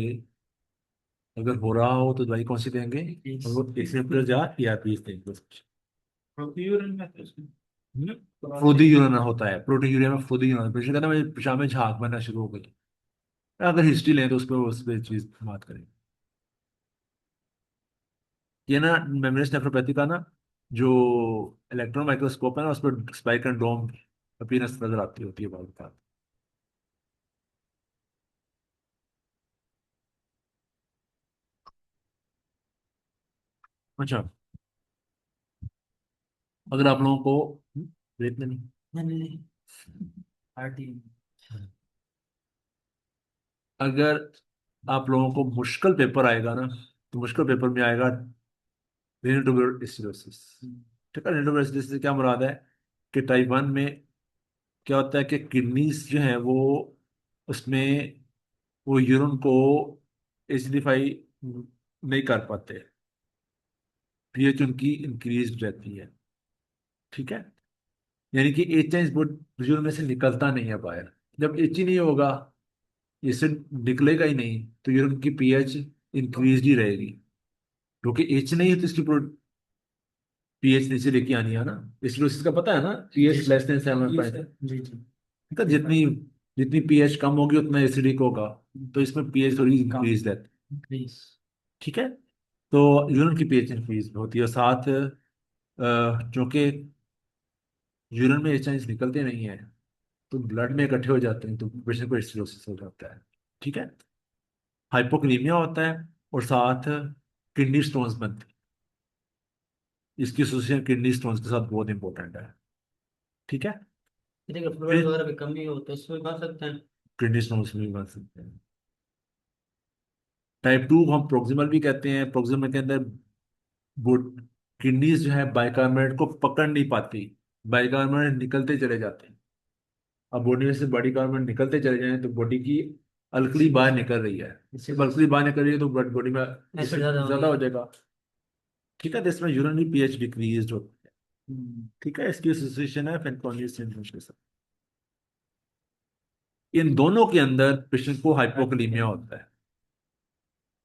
अगर हो रहा हो तो दवाई कौन सी देंगे? और वो एसिनोप्रिल या ईआरपीस देंगे। प्रोटीन में तो उसमें फ्रूदी यूरिन होता है, प्रोटीन यूरिया में फ्रूदी यूरिन। पेशेंट कहता है मुझे पेशाब में झाग बनना शुरू हो गई। अगर हिस्ट्री लें तो उस पर चीज बात करें। ये ना मेमोरियस नेफ्रोपैथी का ना जो इलेक्ट्रॉन माइक्रोस्कोप है ना, उस पर स्पाइक एंड डोम अपीयरेंस नजर आती होती है बाल का। अच्छा, अगर आप लोगों को ब्रेक नहीं, नहीं नहीं नहीं, पार्टी। अगर आप लोगों को मुश्किल पेपर आएगा ना, तो मुश्किल पेपर में आएगा रीनल ट्यूबरकुलोसिस। ठीक है, रीनल ट्यूबरकुलोसिस से क्या मुराद है? कि टाइप 1 में क्या होता है कि किडनीज जो है वो, उसमें वो यूरिन को एसिडिफाई नहीं कर पाते, पीएच उनकी इंक्रीज रहती है। ठीक है, यानी कि एच इस यूरिन में से निकलता नहीं है बाहर। जब एच ही नहीं होगा, एसिड निकलेगा ही नहीं, तो यूरिन की पीएच इंक्रीज ही रहेगी। क्योंकि एच नहीं है तो इसकी पीएच नीचे लेके आनी है ना। एसिडोसिस का पता है ना, जी पीएच सर। लेस देन जी 7.5। सर। जी जी। ठीक है, जितनी जितनी पीएच कम होगी उतना एसिडिक होगा, तो इसमें पीएच थोड़ी कम। इंक्रीज रहती है। प्लीज। ठीक है, तो यूरिन की पीएच इंक्रीज होती है। साथ चूंकि यूरिन में एच निकलते नहीं है, तो ब्लड में इकट्ठे हो जाते हैं, तो पेशेंट को एसिडोसिस हो जाता है। ठीक है, हाइपोक्रीमिया होता है, और साथ किडनी स्टोन्स बनते हैं। इसकी एसोसिएशन किडनी स्टोन्स के साथ बहुत इंपॉर्टेंट है। ठीक है, देखिए फ्लोराइड फिर वगैरह भी कमी हो तो इसमें खा सकते हैं। किडनी स्टोन्स भी बन सकते हैं। टाइप 2 हम प्रोक्सिमल भी कहते हैं। प्रोक्सिमल के अंदर गुड किडनीज जो है बाइकार्बोनेट को पकड़ नहीं पाती, बाइकार्बोनेट निकलते चले जाते हैं। अब बॉडी में से बॉडी कार्बोनेट निकलते चले जाएं तो बॉडी की अल्कली बाहर निकल रही है। इससे जब अल्कली बाहर निकल रही है तो बॉडी में एसिड एसिड ज्यादा हो ज्यादा गया। हो जाएगा। ठीक है, तो इसमें यूरिनरी पीएच डिक्रीज होती है। ठीक है, इसकी एसोसिएशन है फेनटोनियस सिंड्रोम के साथ। इन दोनों के अंदर पेशेंट को हाइपोकलीमिया होता है।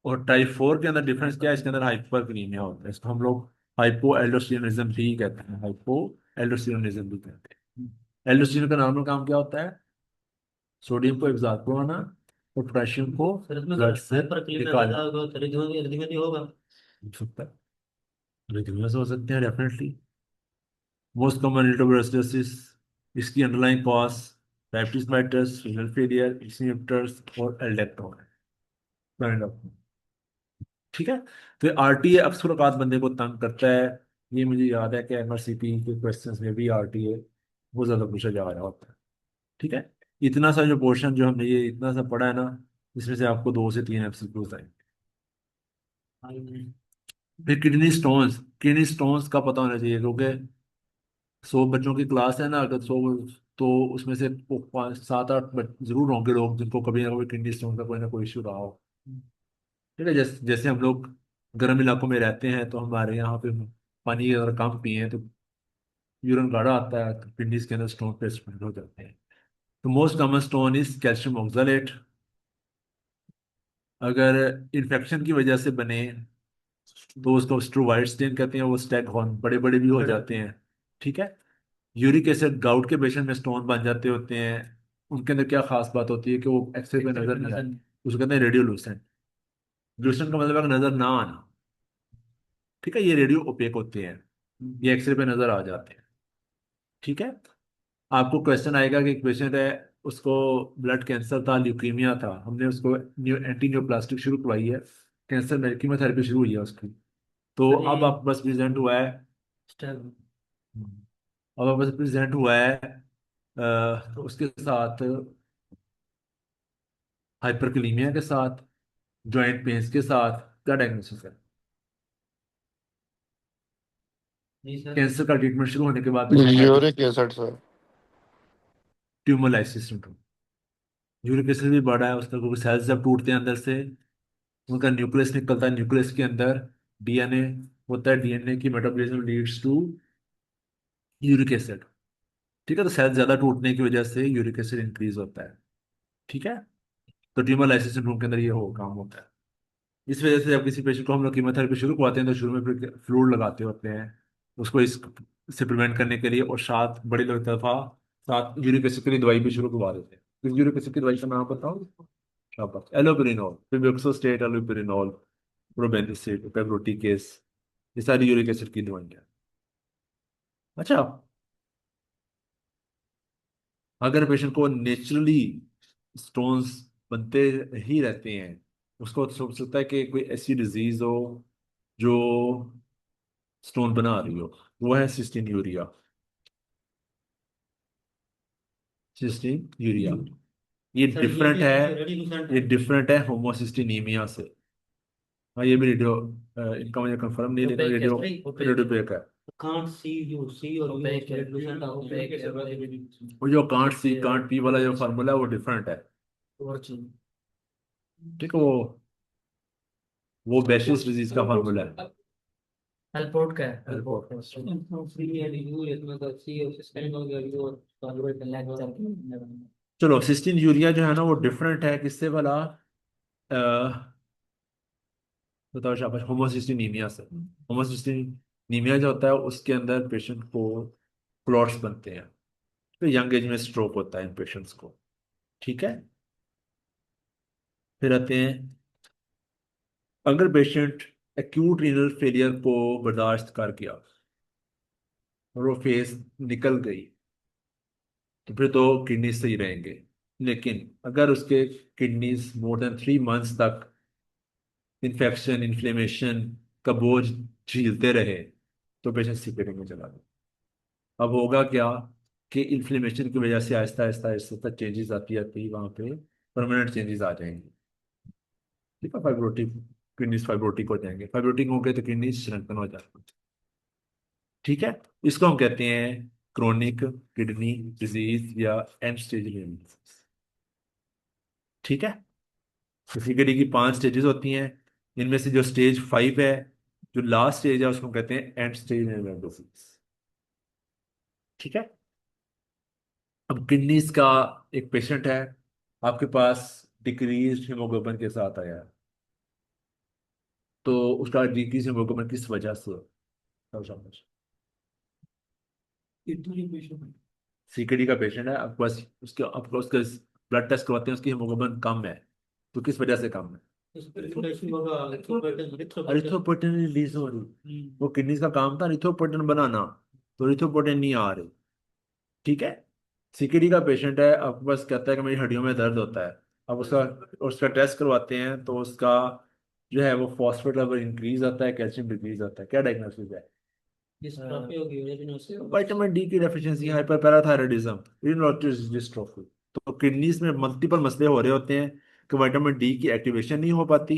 और टाइप 4 के अंदर डिफरेंस क्या है? इसके अंदर हाइपरकलीमिया होता है। इसको हम लोग हाइपो एल्डोस्टेरोनिज्म भी कहते हैं, हाइपो एल्डोस्टेरोनिज्म भी कहते हैं। एल्डोस्टेरोन का नॉर्मल काम क्या होता है? सोडियम को एब्जॉर्ब करवाना और पोटेशियम को सर इसमें ब्लड से हाइपर क्लीमिया निकालना। ज्यादा होगा तो रिद्ध में भी होगा। हो सकता है, रिदमिया से हो सकते हैं डेफिनेटली। मोस्ट कॉमन लिटोब्रेस्टोसिस, इसकी underlying cause diabetes mellitus, renal failure, inhibitors और एल्डेक्टोन है। ठीक है, तो आरटीए अक्सर औकात बंदे को तंग करता है। ये मुझे याद है कि एमआरसीपी के क्वेश्चंस में भी आरटीए बहुत ज्यादा पूछा जा रहा होता है। ठीक है, इतना सा जो पोर्शन जो हमने ये इतना सा पढ़ा है ना, इसमें से आपको 2 से 3 एमसीक्यूज आएंगे। हाँ, ये नहीं। फिर किडनी स्टोन्स का पता होना चाहिए, क्योंकि 100 बच्चों की क्लास है ना, अगर 100, तो उसमें से 5 7 8 जरूर होंगे लोग जिनको कभी ना कभी किडनी स्टोन का कोई ना कोई इशू रहा हो। ठीक है, जैसे जैसे हम लोग गर्म इलाकों में रहते हैं तो हमारे यहाँ पे पानी अगर कम पिए तो यूरिन गाढ़ा आता है, तो किडनीज के अंदर स्टोन प्रेसिपिटेट हो जाते हैं। तो most common stone is calcium oxalate. अगर इन्फेक्शन की वजह से बने तो उसको स्ट्रोवाइट स्टेन कहते हैं, वो स्टैग हॉर्न बड़े बड़े भी हो जाते हैं। ठीक है। यूरिक एसिड गाउट के पेशेंट में स्टोन बन जाते होते हैं। उनके अंदर क्या खास बात होती है कि वो एक्सरे पे नजर नहीं आती, उसको कहते हैं रेडियोलूसेंट। लूसेंट का मतलब है कि नजर ना आना। ठीक है, ये रेडियो ओपेक होते हैं, ये एक्सरे पे नजर आ जाते हैं। ठीक है। आपको क्वेश्चन आएगा कि एक पेशेंट है, उसको ब्लड कैंसर था, ल्यूकीमिया था, हमने उसको एंटी न्यूप्लास्टिक शुरू करवाई है, कैंसर में कीमोथेरेपी शुरू हुई है उसकी। तो अरे अब आप बस प्रेजेंट हुआ है। स्टेप। अब आप बस प्रेजेंट हुआ है उसके साथ हाइपरकलीमिया के साथ, जॉइंट पेन्स के साथ, क्या डायग्नोसिस है? जी सर। कैंसर का ट्रीटमेंट शुरू होने के बाद patient hyper uric acid sir. Tumour lysis syndrome. Uric acid भी बढ़ा है उसका, क्योंकि सेल्स जब टूटते हैं अंदर से, उनका न्यूक्लियस निकलता है, न्यूक्लियस के अंदर डीएनए होता है, डीएनए की metabolism leads to uric acid. ठीक है, तो सेल्स ज्यादा टूटने की वजह से यूरिक एसिड इंक्रीज होता है। ठीक है। तो ट्यूमर लाइसिस सिंड्रोम के अंदर ये हो काम होता है। इस वजह से जब किसी पेशेंट को हम लोग कीमोथेरेपी शुरू करवाते हैं तो शुरू में फिर फ्लूइड लगाते होते हैं उसको इस से प्रिवेंट करने के लिए, और साथ बड़ी लोग दफा साथ यूरिक एसिड की दवाई भी शुरू करवा देते हैं। इस यूरिक एसिड की दवाई का नाम बताओ। शाबाश, एलोपेरिनोल, फिब्रोक्सोस्टेट, एलोपेरिनोल, प्रोबेनिसिड, पेब्रोटिकेस, ये सारी यूरिक एसिड की दवाइयाँ। अच्छा, अगर पेशेंट को नेचुरली स्टोन्स बनते ही रहते हैं, उसको हो सकता है कि कोई ऐसी डिजीज हो जो स्टोन बना रही हो, वो है सिस्टीन यूरिया। सिस्टीन यूरिया, ये सर ये डिफरेंट भी है, रेडिकुलेंट ये है। डिफरेंट है होमोसिस्टिनीमिया से। हाँ, ये भी रेडियो, इनका मुझे कंफर्म नहीं, लेकिन ओपेक है रेडियो सर, ओपेक रेडियो है। पे है। कांट सी यू सी और ओपेक है, रेडिकुलेंट ओपेक है। वो जो कांट सी कांट पी वाला जो फार्मूला है वो डिफरेंट है। और चीज। ठीक है, वो बेसिस डिजीज का फार्मूला है। हेल्पोर्ट का है, हेल्पोर्ट हेल्पोर्ट। का सी एंड यू इसमें का सी और सिस्टम हो गया यू और कार्बोहाइड्रेट लेक्चर। चलो, सिस्टीन यूरिया जो है ना वो डिफरेंट है किससे वाला? बताओ शाबाश, होमोसिस्टिनीमिया से। होमोसिस्टिनीमिया जो होता है उसके अंदर पेशेंट को क्लॉट्स बनते हैं, तो यंग एज में स्ट्रोक होता है इन पेशेंट्स को। ठीक है। फिर आते हैं, अगर पेशेंट एक्यूट रीनल फेलियर को बर्दाश्त कर गया और वो फेज निकल गई, तो फिर तो किडनी सही रहेंगे। लेकिन अगर उसके किडनीज मोर देन 3 मंथ्स तक इन्फेक्शन इन्फ्लेमेशन का बोझ झीलते रहे तो पेशेंट सीपीटी में चला गया। अब होगा क्या कि इन्फ्लेमेशन की वजह से आहिस्ता आहिस्ता आहिस्ता चेंजेस आती आती वहां पे परमानेंट चेंजेस आ जाएंगे। ठीक है, फाइब्रोटिक किडनीज फाइब्रोटिक हो जाएंगे, फाइब्रोटिक हो गए तो किडनीज श्रिंकन हो जाएंगे। ठीक है। इसको हम कहते हैं क्रोनिक किडनी डिजीज या एंड स्टेज रीनल डिजीज। ठीक है। तो सीकेडी की 5 स्टेजेस होती हैं, इनमें से जो स्टेज 5 है, जो लास्ट स्टेज है, उसको हम कहते हैं एंड स्टेज रीनल डिजीज। ठीक है। अब किडनीज का एक पेशेंट है आपके पास, डिक्रीज हीमोग्लोबिन के साथ आया है, तो उसका डिक्रीज हीमोग्लोबिन किस वजह से है? सब समझ। कितनी पेशेंट। सीकेडी का पेशेंट है आपके पास, उसके आपको उसके ब्लड टेस्ट करवाते हैं, उसकी हीमोग्लोबिन कम है, तो किस वजह से कम है? इस पर थोड़ा इशू होगा, इथोपोइटिन। एरिथ्रोपोइटिन रिलीज हो रही, वो किडनीज का काम था एरिथ्रोपोइटिन बनाना, तो एरिथ्रोपोइटिन नहीं आ रही। ठीक है। सीकेडी का पेशेंट है आपके पास, कहता है कि मेरी हड्डियों में दर्द होता है। अब उसका उसका टेस्ट करवाते हैं तो उसका जो है वो फॉस्फेट लेवल इंक्रीज आता है, कैल्शियम डिक्रीज आता है, क्या डायग्नोसिस है? डिस्ट्रॉफी होगी रेटिनोसिस। विटामिन डी की डेफिशिएंसी, हाइपरपैराथायराइडिज्म, रीनोटिस डिस्ट्रोफी। तो किडनीज में मल्टीपल मसले हो रहे होते हैं कि विटामिन डी की एक्टिवेशन नहीं हो पाती,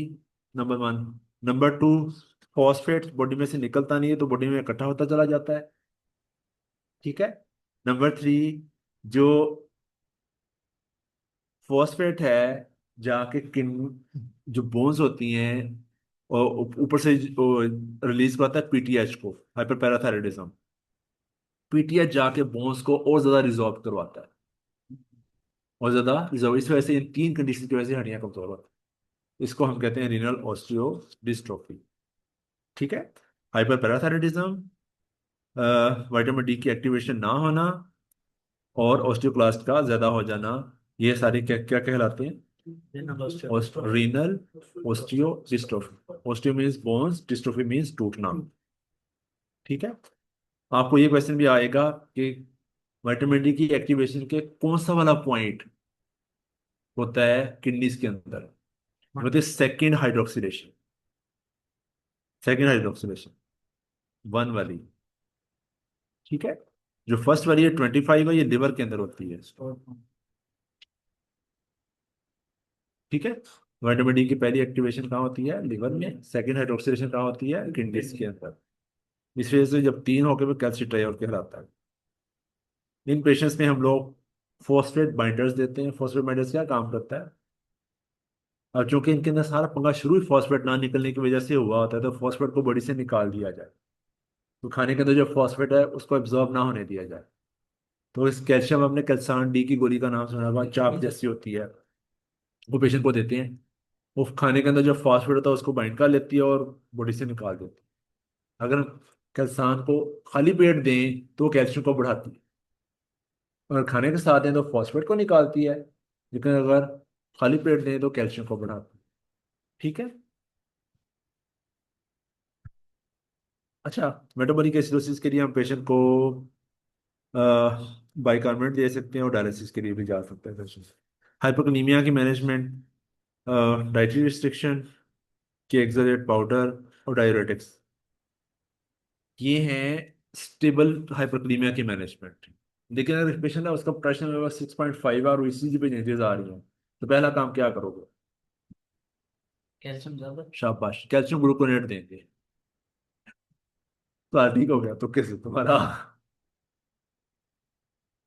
नंबर 1। नंबर 2, फॉस्फेट बॉडी में से निकलता नहीं है तो बॉडी में इकट्ठा होता चला जाता है। ठीक है। नंबर 3, जो फॉस्फेट है जाके किन जो बोन्स होती हैं और ऊपर से रिलीज करता है पीटीएच को, हाइपर पैराथायराइडिज्म। पीटीएच जाके बोन्स को और ज्यादा रिजॉर्व करवाता है, और ज्यादा रिजॉर्व, इस वजह से इन 3 कंडीशन की वजह से हड्डियां कमजोर होती है। इसको हम कहते हैं रीनल ऑस्टियोडिस्ट्रोफी। ठीक है। हाइपर पैराथायराइडिज्म, विटामिन डी की एक्टिवेशन ना होना, और ऑस्टियोक्लास्ट का ज्यादा हो जाना, ये सारे क्या क्या कहलाते हैं? Renal osteodystrophy. Osteo means bones, dystrophy means टूटना। ठीक है। आपको ये क्वेश्चन भी आएगा कि विटामिन डी की एक्टिवेशन के कौन सा वाला पॉइंट होता है किडनीज के अंदर? मतलब सेकेंड हाइड्रोक्सिलेशन, सेकेंड हाइड्रोक्सिलेशन 1 वाली। ठीक है। जो फर्स्ट वाली है 25 है, ये लिवर के अंदर होती है। ठीक है। विटामिन डी की पहली एक्टिवेशन कहाँ होती है? लिवर में। सेकेंड हाइड्रोक्सिलेशन कहाँ होती है? किडनीज के अंदर। इस वजह से जब 3 होकर वो कैल्शियम ट्रायोल कहलाता है। इन पेशेंट्स में हम लोग फॉस्फेट बाइंडर्स देते हैं। फॉस्फेट बाइंडर्स क्या काम करता है? और चूंकि इनके अंदर सारा पंगा शुरू ही फॉस्फेट ना निकलने की वजह से हुआ होता है, तो फॉस्फेट को बॉडी से निकाल दिया जाए, तो खाने के अंदर जो फॉस्फेट है उसको एब्जॉर्ब ना होने दिया जाए। तो इस कैल्शियम, आपने कैल्सान डी की गोली का नाम सुना होगा, चाप जैसी होती है, वो पेशेंट को देते हैं। वो खाने के अंदर जो फॉस्फेट होता है उसको बाइंड कर लेती है और बॉडी से निकाल देती है। अगर कैल्सान को खाली पेट दें तो वो कैल्शियम को बढ़ाती है, अगर खाने के साथ दें तो फॉस्फेट को निकालती है, लेकिन अगर खाली पेट दें तो कैल्शियम को बढ़ाती है। ठीक है। अच्छा, मेटाबॉलिक एसिडोसिस के लिए हम पेशेंट को बाइकार्बोनेट दे सकते हैं और डायलिसिस के लिए भी जा सकते हैं पेशेंट। हाइपोकलीमिया की मैनेजमेंट, डाइटरी रिस्ट्रिक्शन, के एक्सोलेट पाउडर और डायूरेटिक्स, ये हैं स्टेबल हाइपरक्लीमिया की मैनेजमेंट। लेकिन अगर पेशेंट है उसका प्रेशर लेवल 6.5 और ईसीजी पे चेंजेस आ रही हैं, तो पहला काम क्या करोगे? कैल्शियम ज्यादा। शाबाश, कैल्शियम ग्लूकोनेट देंगे। तो ठीक हो गया, तो कैसे तुम्हारा?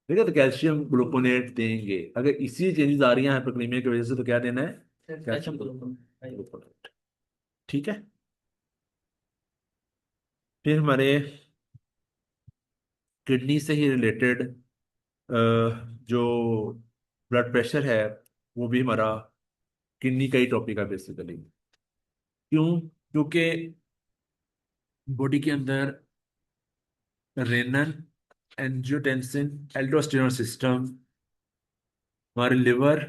ठीक है, तो कैल्शियम ग्लूकोनेट देंगे। अगर इसी चेंजेस आ रही हैं हाइपरक्लीमिया की वजह से, तो क्या देना है? Calcium calcium gluconate. ठीक है। फिर हमारे किडनी से ही रिलेटेड जो ब्लड प्रेशर है, वो भी हमारा किडनी का ही टॉपिक है बेसिकली। क्यों? क्योंकि बॉडी के अंदर रेनन, एंजियोटेंसिन, एल्डोस्टेरोन सिस्टम, हमारे लिवर,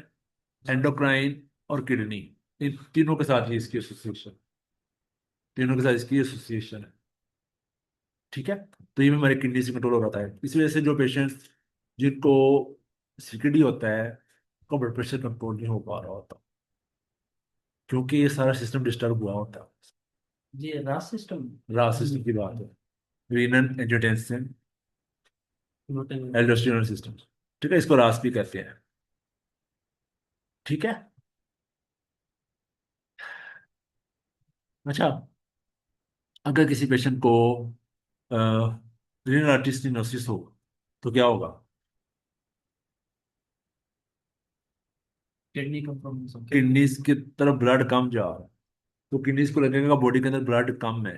एंडोक्राइन और किडनी, इन तीनों के साथ ही इसकी एसोसिएशन, तीनों के साथ इसकी एसोसिएशन है। ठीक है। तो ये भी हमारे किडनी से कंट्रोल हो जाता है। इस वजह से जो पेशेंट जिनको सीकेडी होता है, उनका ब्लड प्रेशर कंट्रोल नहीं हो पा रहा होता, क्योंकि ये सारा सिस्टम डिस्टर्ब हुआ होता है। जी रास सिस्टम। रास सिस्टम की बात है, renal, angiotensin, gluten. Aldosterone system. ठीक है, इसको रास भी कहते हैं। ठीक है। अच्छा, अगर किसी पेशेंट को रीनल आर्टरी स्टेनोसिस हो तो क्या होगा? Kidney compromise. किडनीज की तरफ ब्लड कम जा रहा है, तो किडनीज को लगेगा बॉडी के अंदर ब्लड कम है,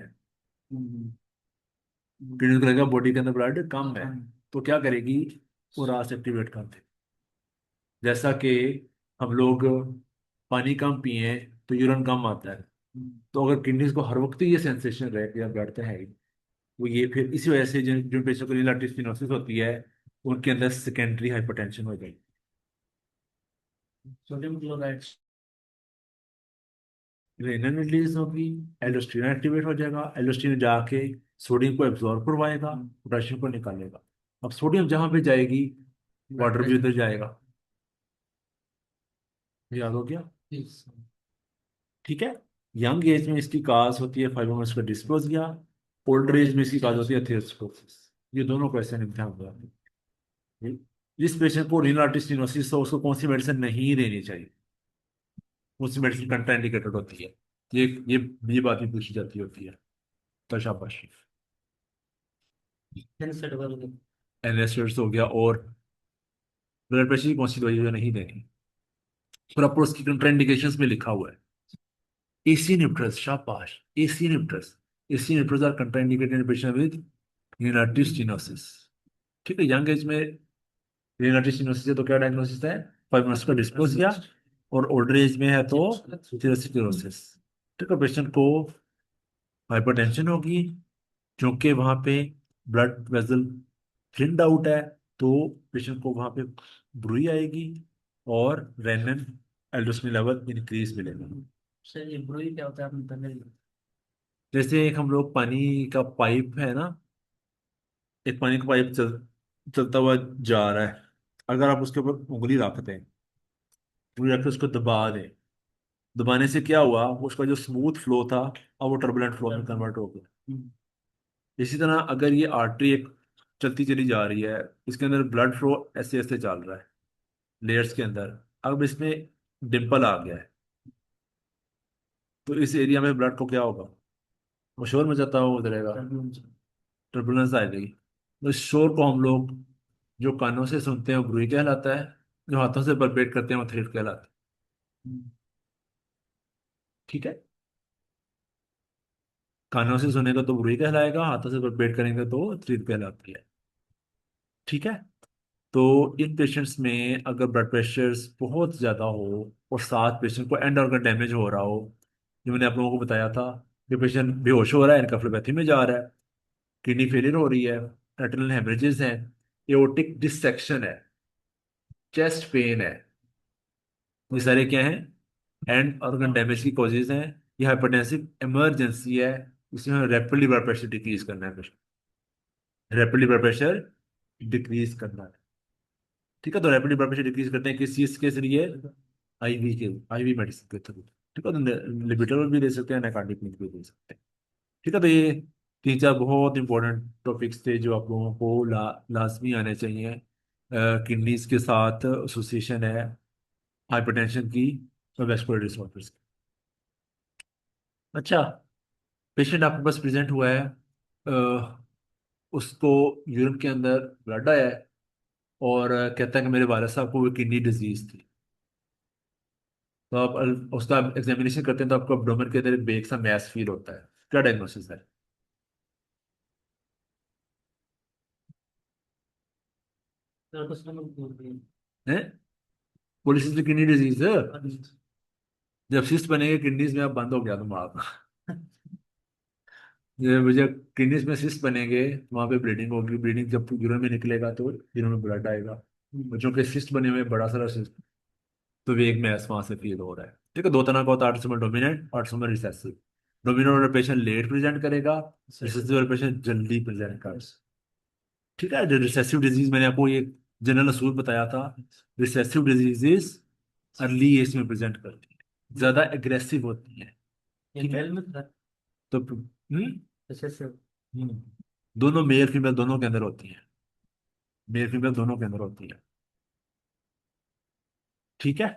किडनीज को लगेगा बॉडी के अंदर ब्लड कम है, तो क्या करेगी? वो रास एक्टिवेट कर दे। जैसा कि हम लोग पानी कम पिए तो यूरिन कम आता है, तो अगर किडनीज को हर वक्त ये सेंसेशन रहे कि यार ब्लड तो है ही, वो ये फिर इसी वजह से जिन जिन पेशेंट को रीनल आर्टरी स्टेनोसिस होती है, उनके अंदर सेकेंडरी हाइपरटेंशन हो गई। Sodium chloride. रेनल रिलीज होगी, एल्डोस्टेरोन एक्टिवेट हो जाएगा, एल्डोस्टेरोन जाके सोडियम को एब्जॉर्ब करवाएगा, पोटेशियम को निकालेगा। अब सोडियम जहां पे जाएगी, वाटर भी उधर जाएगा। याद हो गया? ठीक है। यंग एज में इसकी काज होती है फाइब्रोमस्कुलर डिस्प्लासिया, ओल्डर एज में इसकी काज होती है एथेरोस्क्लेरोसिस। ये दोनों क्वेश्चन एग्जाम हुआ है। जिस पेशेंट को रीनल आर्टरी स्टेनोसिस हो, उसको कौन सी मेडिसिन नहीं देनी चाहिए, कौन सी मेडिसिन कंट्राइंडिकेटेड होती है, ये ये बात भी पूछी जाती होती है। तो शाबाश। सेंसर वाला। एनएसएड्स हो गया। और ब्लड प्रेशर की कौन सी दवाई जो नहीं देनी, प्रॉपर उसकी कंट्राइंडिकेशंस में लिखा हुआ है। एसी इनहिबिटर्स, शाबाश। AC inhibitors, AC inhibitors are contraindicated in patient with यूनाइटिस स्टेनोसिस। ठीक है, यंग एज में यूनाइटिस स्टेनोसिस है तो क्या डायग्नोसिस है? फाइब्रोसिस डिस्प्लासिया। और ओल्डर एज में है तो सिरोसिस। ठीक है, पेशेंट को हाइपरटेंशन होगी क्योंकि वहां पे ब्लड वेसल थिन्ड आउट है, तो पेशेंट को वहां पे ब्रूई आएगी और रेनन एल्डोस्टेरोन लेवल इंक्रीज मिलेगा। सर ये ब्रोई क्या होता है आपने पहले। जैसे एक हम लोग पानी का पाइप है ना, एक पानी का पाइप चलता हुआ जा रहा है, अगर आप उसके ऊपर उंगली रखते हैं, उंगली रख के उसको दबा दें, दबाने से क्या हुआ, उसका जो स्मूथ फ्लो था अब वो टर्बुलेंट फ्लो में कन्वर्ट हो गया। इसी तरह अगर ये आर्टरी एक चलती चली जा रही है, इसके अंदर ब्लड फ्लो ऐसे ऐसे चल रहा है लेयर्स के अंदर, अब इसमें डिम्पल आ गया है, तो इस एरिया में ब्लड को क्या होगा, वो शोर मचाता हुआ उधरेगा, टर्बुलेंस आएगी। तो इस शोर को हम लोग जो कानों से सुनते हैं वो ब्रूई कहलाता है, जो हाथों से परपेट करते हैं वो थ्रिल कहलाता है। ठीक है, कानों से सुनेगा तो ब्रूई कहलाएगा, हाथों से परपेट करेंगे तो थ्रिल कहलाती है। ठीक है, तो इन पेशेंट्स में अगर ब्लड प्रेशर बहुत ज़्यादा हो और साथ पेशेंट को एंड ऑर्गन डैमेज हो रहा हो, जो मैंने आप लोगों को बताया था कि पेशेंट बेहोश हो रहा है, एनकेफेलोपैथी में जा रहा है, किडनी फेलियर हो रही है, रेटिनल हेमरेजेस हैं, एओर्टिक डिसेक्शन है, चेस्ट पेन है, ये सारे क्या हैं? एंड ऑर्गन डैमेज की कॉजेज हैं। ये हाइपरटेंसिव इमरजेंसी है, इसमें रैपिडली ब्लड प्रेशर डिक्रीज करना है, रैपिडली ब्लड प्रेशर डिक्रीज करना है। ठीक है, तो रैपिडली ब्लड प्रेशर डिक्रीज करते हैं किस चीज के जरिए? आईवी के, आईवी मेडिसिन के थ्रू। ठीक है, तो लिबिटरल भी दे सकते हैं, नाइकार्डिक भी दे सकते हैं। ठीक है, तो ये तीन चार बहुत इंपॉर्टेंट टॉपिक्स थे जो आप लोगों को लाजमी आने चाहिए। किडनीज के साथ एसोसिएशन है हाइपरटेंशन की और वैस्कुलर डिसऑर्डर्स की। अच्छा, पेशेंट आपके पास प्रेजेंट हुआ है, उसको यूरिन के अंदर ब्लड आया है और कहता है कि मेरे वाले साहब को वो किडनी डिजीज थी। तो आप उसका एग्जामिनेशन करते हैं तो आपको abdomen के अंदर एक बेग सा मैस फील होता है, क्या डायग्नोसिस है? सर कुछ नंबर बोल रही हैं? पॉलीसिस्टिक किडनी डिजीज है। है। जब सिस्ट बनेंगे किडनीज में, अब बंद हो गया तुम्हारा। जब मुझे किडनीज में सिस्ट बनेंगे वहां पे ब्लीडिंग होगी, ब्लीडिंग जब यूरिन में निकलेगा तो यूरिन में ब्लड आएगा। बच्चों के सिस्ट बने हुए हैं, बड़ा सारा सिस्ट, तो वेग मैस वहां से फील हो रहा है। ठीक है, दो तरह का होता है, autosomal dominant, autosomal recessive. Dominant वाला पेशेंट लेट प्रेजेंट करेगा, रिसेसिव वाला पेशेंट जल्दी प्रेजेंट कर। ठीक है, जो रिसेसिव डिजीज मैंने आपको ये जनरल असूल बताया था, रिसेसिव डिजीजेस अर्ली एज में प्रेजेंट करती है, ज्यादा एग्रेसिव होती है। ये ठीक है, मेल में था। तो अच्छा सर। दोनों मेल फीमेल दोनों के अंदर होती है, मेल फीमेल दोनों के अंदर होती है। ठीक है,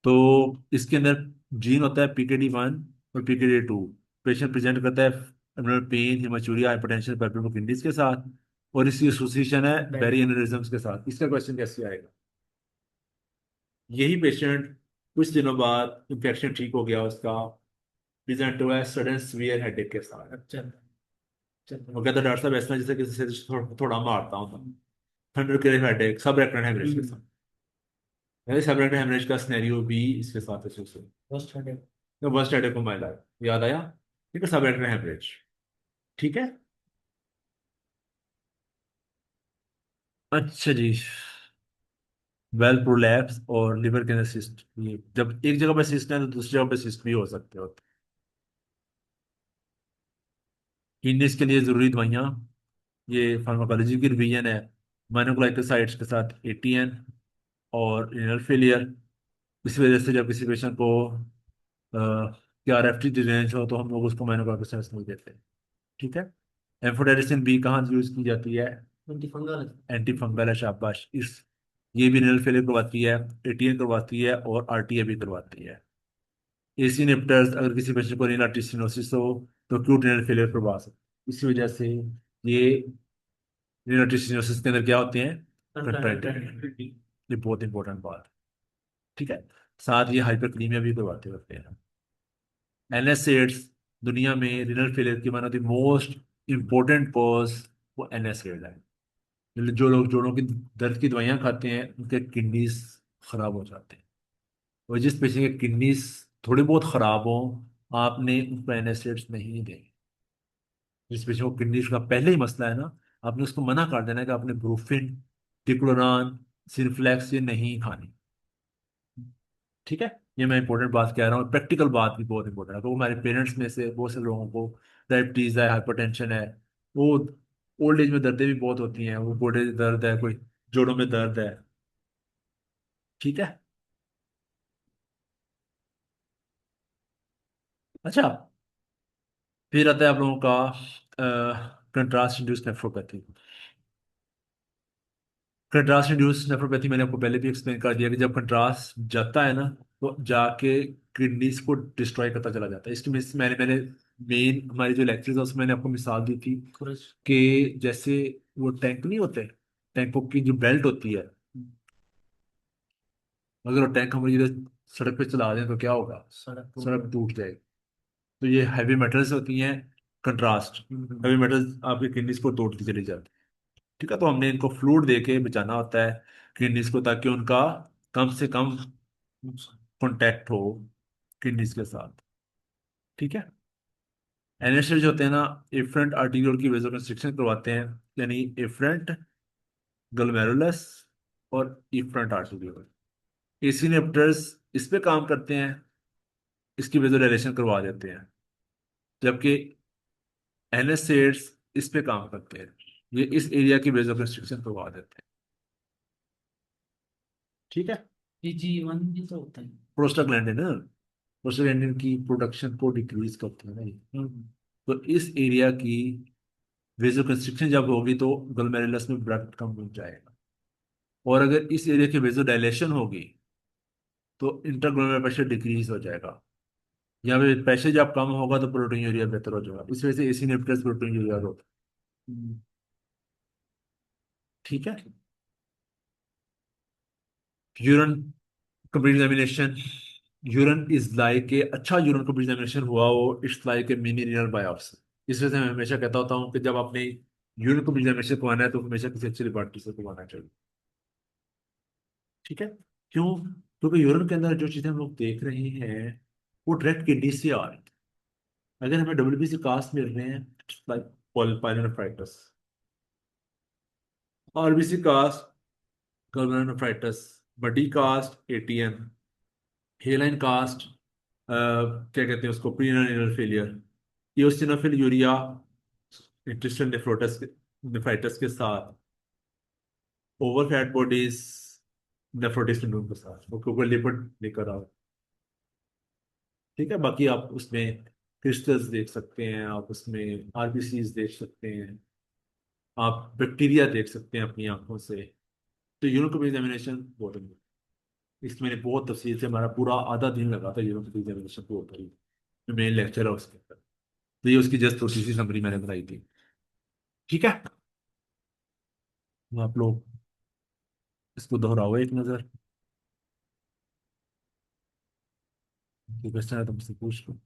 तो इसके अंदर जीन होता है PKD1 और PKD2। पेशेंट प्रेजेंट करता है abdominal pain, haematuria, hypertension, pelvic के साथ, और इसकी एसोसिएशन है बेरी एनेरिज्म्स के साथ। इसका क्वेश्चन कैसे आएगा? यही पेशेंट कुछ दिनों बाद इंफेक्शन ठीक हो गया उसका, प्रेजेंट हुआ है सडन सीवियर हेडेक के साथ। अच्छा। वो कहता है डॉक्टर साहब ऐसा जैसे किसी से थोड़ा मारता हूँ, थंडर के हेडेक, सब रेक्टल हेमरेज के साथ। सब रेक्टल हेमरेज का सिनेरियो भी इसके साथ एसोसिएट, फर्स्ट हंड्रेड। तो वर्स्ट हेडेक को माइला याद आया। ठीक है, सब रेक्टल हेमरेज। ठीक है, अच्छा जी। वेल प्रोलैप्स और लिवर के अंदर सिस्ट, ये जब एक जगह पे सिस्ट है तो दूसरी जगह पे सिस्ट भी हो सकते हो। किडनीज के लिए जरूरी दवाइयाँ, ये फार्माकोलॉजी की रिवीजन है, माइनोक्लाइकोसाइड्स के साथ ATN और रीनल फेलियर। इस वजह से जब किसी पेशेंट को क्या रेफ्टी डिजीज हो तो हम लोग उसको माइनोक्लाइकोसाइड्स नहीं देते। ठीक है, एम्फोटेरिसिन B कहाँ यूज की जाती है? Twenty fungal. एंटी फंगल है, शाबाश। इस ये भी रीनल फेलियर करवाती है, ATN करवाती है और RTA भी करवाती है। एसी इनहिबिटर्स अगर किसी पेशेंट को रीनल आर्टरी स्टेनोसिस हो तो acute renal failure करवा सकते। इसी वजह से ये न्यूट्रिशनियोसिस के अंदर क्या होते हैं, कंट्राइक्टाइल। ये बहुत इंपॉर्टेंट बात है। ठीक है, साथ ये हाइपरक्लीमिया भी करवाते होते हैं। एनएसएड्स दुनिया में रिनल फेलियर की one of the most important cause वो एनएसएड है। मतलब जो लोग जोड़ों की दर्द की दवाइयाँ खाते हैं उनके किडनीज खराब हो जाते हैं। और जिस पेशेंट के किडनीज थोड़े बहुत खराब हो, आपने उनको एनएसएड्स नहीं देंगे। जिस पेशेंट को किडनीज का पहले ही मसला है ना, आपने उसको मना कर देना है कि आपने ब्रूफिन, टिक्लोरान, सिरफ्लैक्स ये नहीं खानी। ठीक है, ये मैं इंपॉर्टेंट बात कह रहा हूँ। प्रैक्टिकल बात भी बहुत इंपॉर्टेंट है, तो वो हमारे पेरेंट्स में से बहुत से लोगों को डायबिटीज है, हाइपरटेंशन है, वो ओल्ड एज में दर्दें भी बहुत होती हैं, वो गोडे में दर्द है, कोई जोड़ों में दर्द है। ठीक है। अच्छा, फिर आता है आप लोगों का contrast induced nephropathy. Contrast induced nephropathy मैंने आपको पहले भी एक्सप्लेन कर दिया कि जब कंट्रास्ट जाता है ना, तो जाके किडनीज को डिस्ट्रॉय करता चला जाता है। इसकी मैंने मैंने मेन हमारी जो लेक्चर्स है उसमें मैंने आपको मिसाल दी थी कि जैसे वो टैंक नहीं होते, टैंकों की जो बेल्ट होती है, अगर वो टैंक हम इधर सड़क पे चला दें तो क्या होगा, सड़क टूट जाएगी। तो ये हैवी मेटल्स होती हैं, कंट्रास्ट हैवी मेटल्स आपकी किडनीज को तोड़ती चली जाती है। ठीक है, तो हमने इनको फ्लूइड दे के बचाना होता है किडनीज को, ताकि उनका कम से कम कांटेक्ट हो किडनीज के साथ। ठीक है। एनएसएड जो होते हैं ना, एफरेंट आर्टीरियोल की वेजो कंस्ट्रिक्शन करवाते हैं, यानी एफरेंट, ग्लोमेरुलस और इफरेंट आर्टीरियोल। एसिनेप्टर्स इस पे काम करते हैं, इसकी वेजो डायलेशन करवा देते हैं, जबकि एनएसएड्स इस पे काम करते हैं, ये इस एरिया की वेजो कंस्ट्रिक्शन करवा देते हैं। ठीक है। PG1 भी तो होता है। प्रोस्टाग्लैंडिन है, प्रोस्टाग्लैंडिन की प्रोडक्शन को डिक्रीज करते हैं ना ये। तो इस एरिया की वेजो कंस्ट्रिक्शन जब होगी तो ग्लोमेरुलस में ब्लड कम हो जाएगा, और अगर इस एरिया की वेजो डायलेशन होगी तो इंटरग्लोमेरुलर प्रेशर डिक्रीज हो जाएगा। यहाँ पे प्रेशर जब कम होगा तो प्रोटीन यूरिया बेहतर हो जाएगा, इस वजह से एसी नेप्टस प्रोटीन यूरिया होता है। ठीक है। Urine complete examination, urine is like a अच्छा यूरिन कंप्लीट एग्जामिनेशन हुआ हो, it's like a mini renal biopsy. इस वजह से मैं हमेशा कहता होता हूँ कि जब आपने यूरिन कंप्लीट एग्जामिनेशन करवाना है तो हमेशा किसी अच्छी लेबोरेटरी से करवाना चाहिए। ठीक है। क्यों? क्योंकि यूरिन के अंदर जो चीजें हम लोग देख रहे हैं वो डायरेक्ट किडनी से आ रही है। अगर हमें डब्ल्यूबीसी कास्ट मिल रहे हैं, लाइक पाइलोनेफ्राइटिस, आरबीसी कास्ट कार्बोनेफ्राइटिस, muddy cast ATN, hyaline cast क्या कहते हैं उसको, prerenal failure, eosinophiluria intestinal nephritis, nephritis के साथ, oval fat bodies nephrotic syndrome के साथ, वो क्योंकि लिपिड लेकर आओ। ठीक है, बाकी आप उसमें क्रिस्टल्स देख सकते हैं, आप उसमें आरबीसीज देख सकते हैं, आप बैक्टीरिया देख सकते हैं अपनी आंखों से। तो यूरोपिक एग्जामिनेशन बहुत है। इसमें मैंने बहुत तफसील से, हमारा पूरा आधा दिन लगा था यूरोपिक एग्जामिनेशन को ऊपर ही, जो मेन लेक्चर है उसके ऊपर। तो ये उसकी जस्ट छोटी सी समरी मैंने बनाई थी। ठीक है, तो आप लोग इसको दोहराओ एक नज़र, क्वेश्चन है तो मुझसे पूछ लो।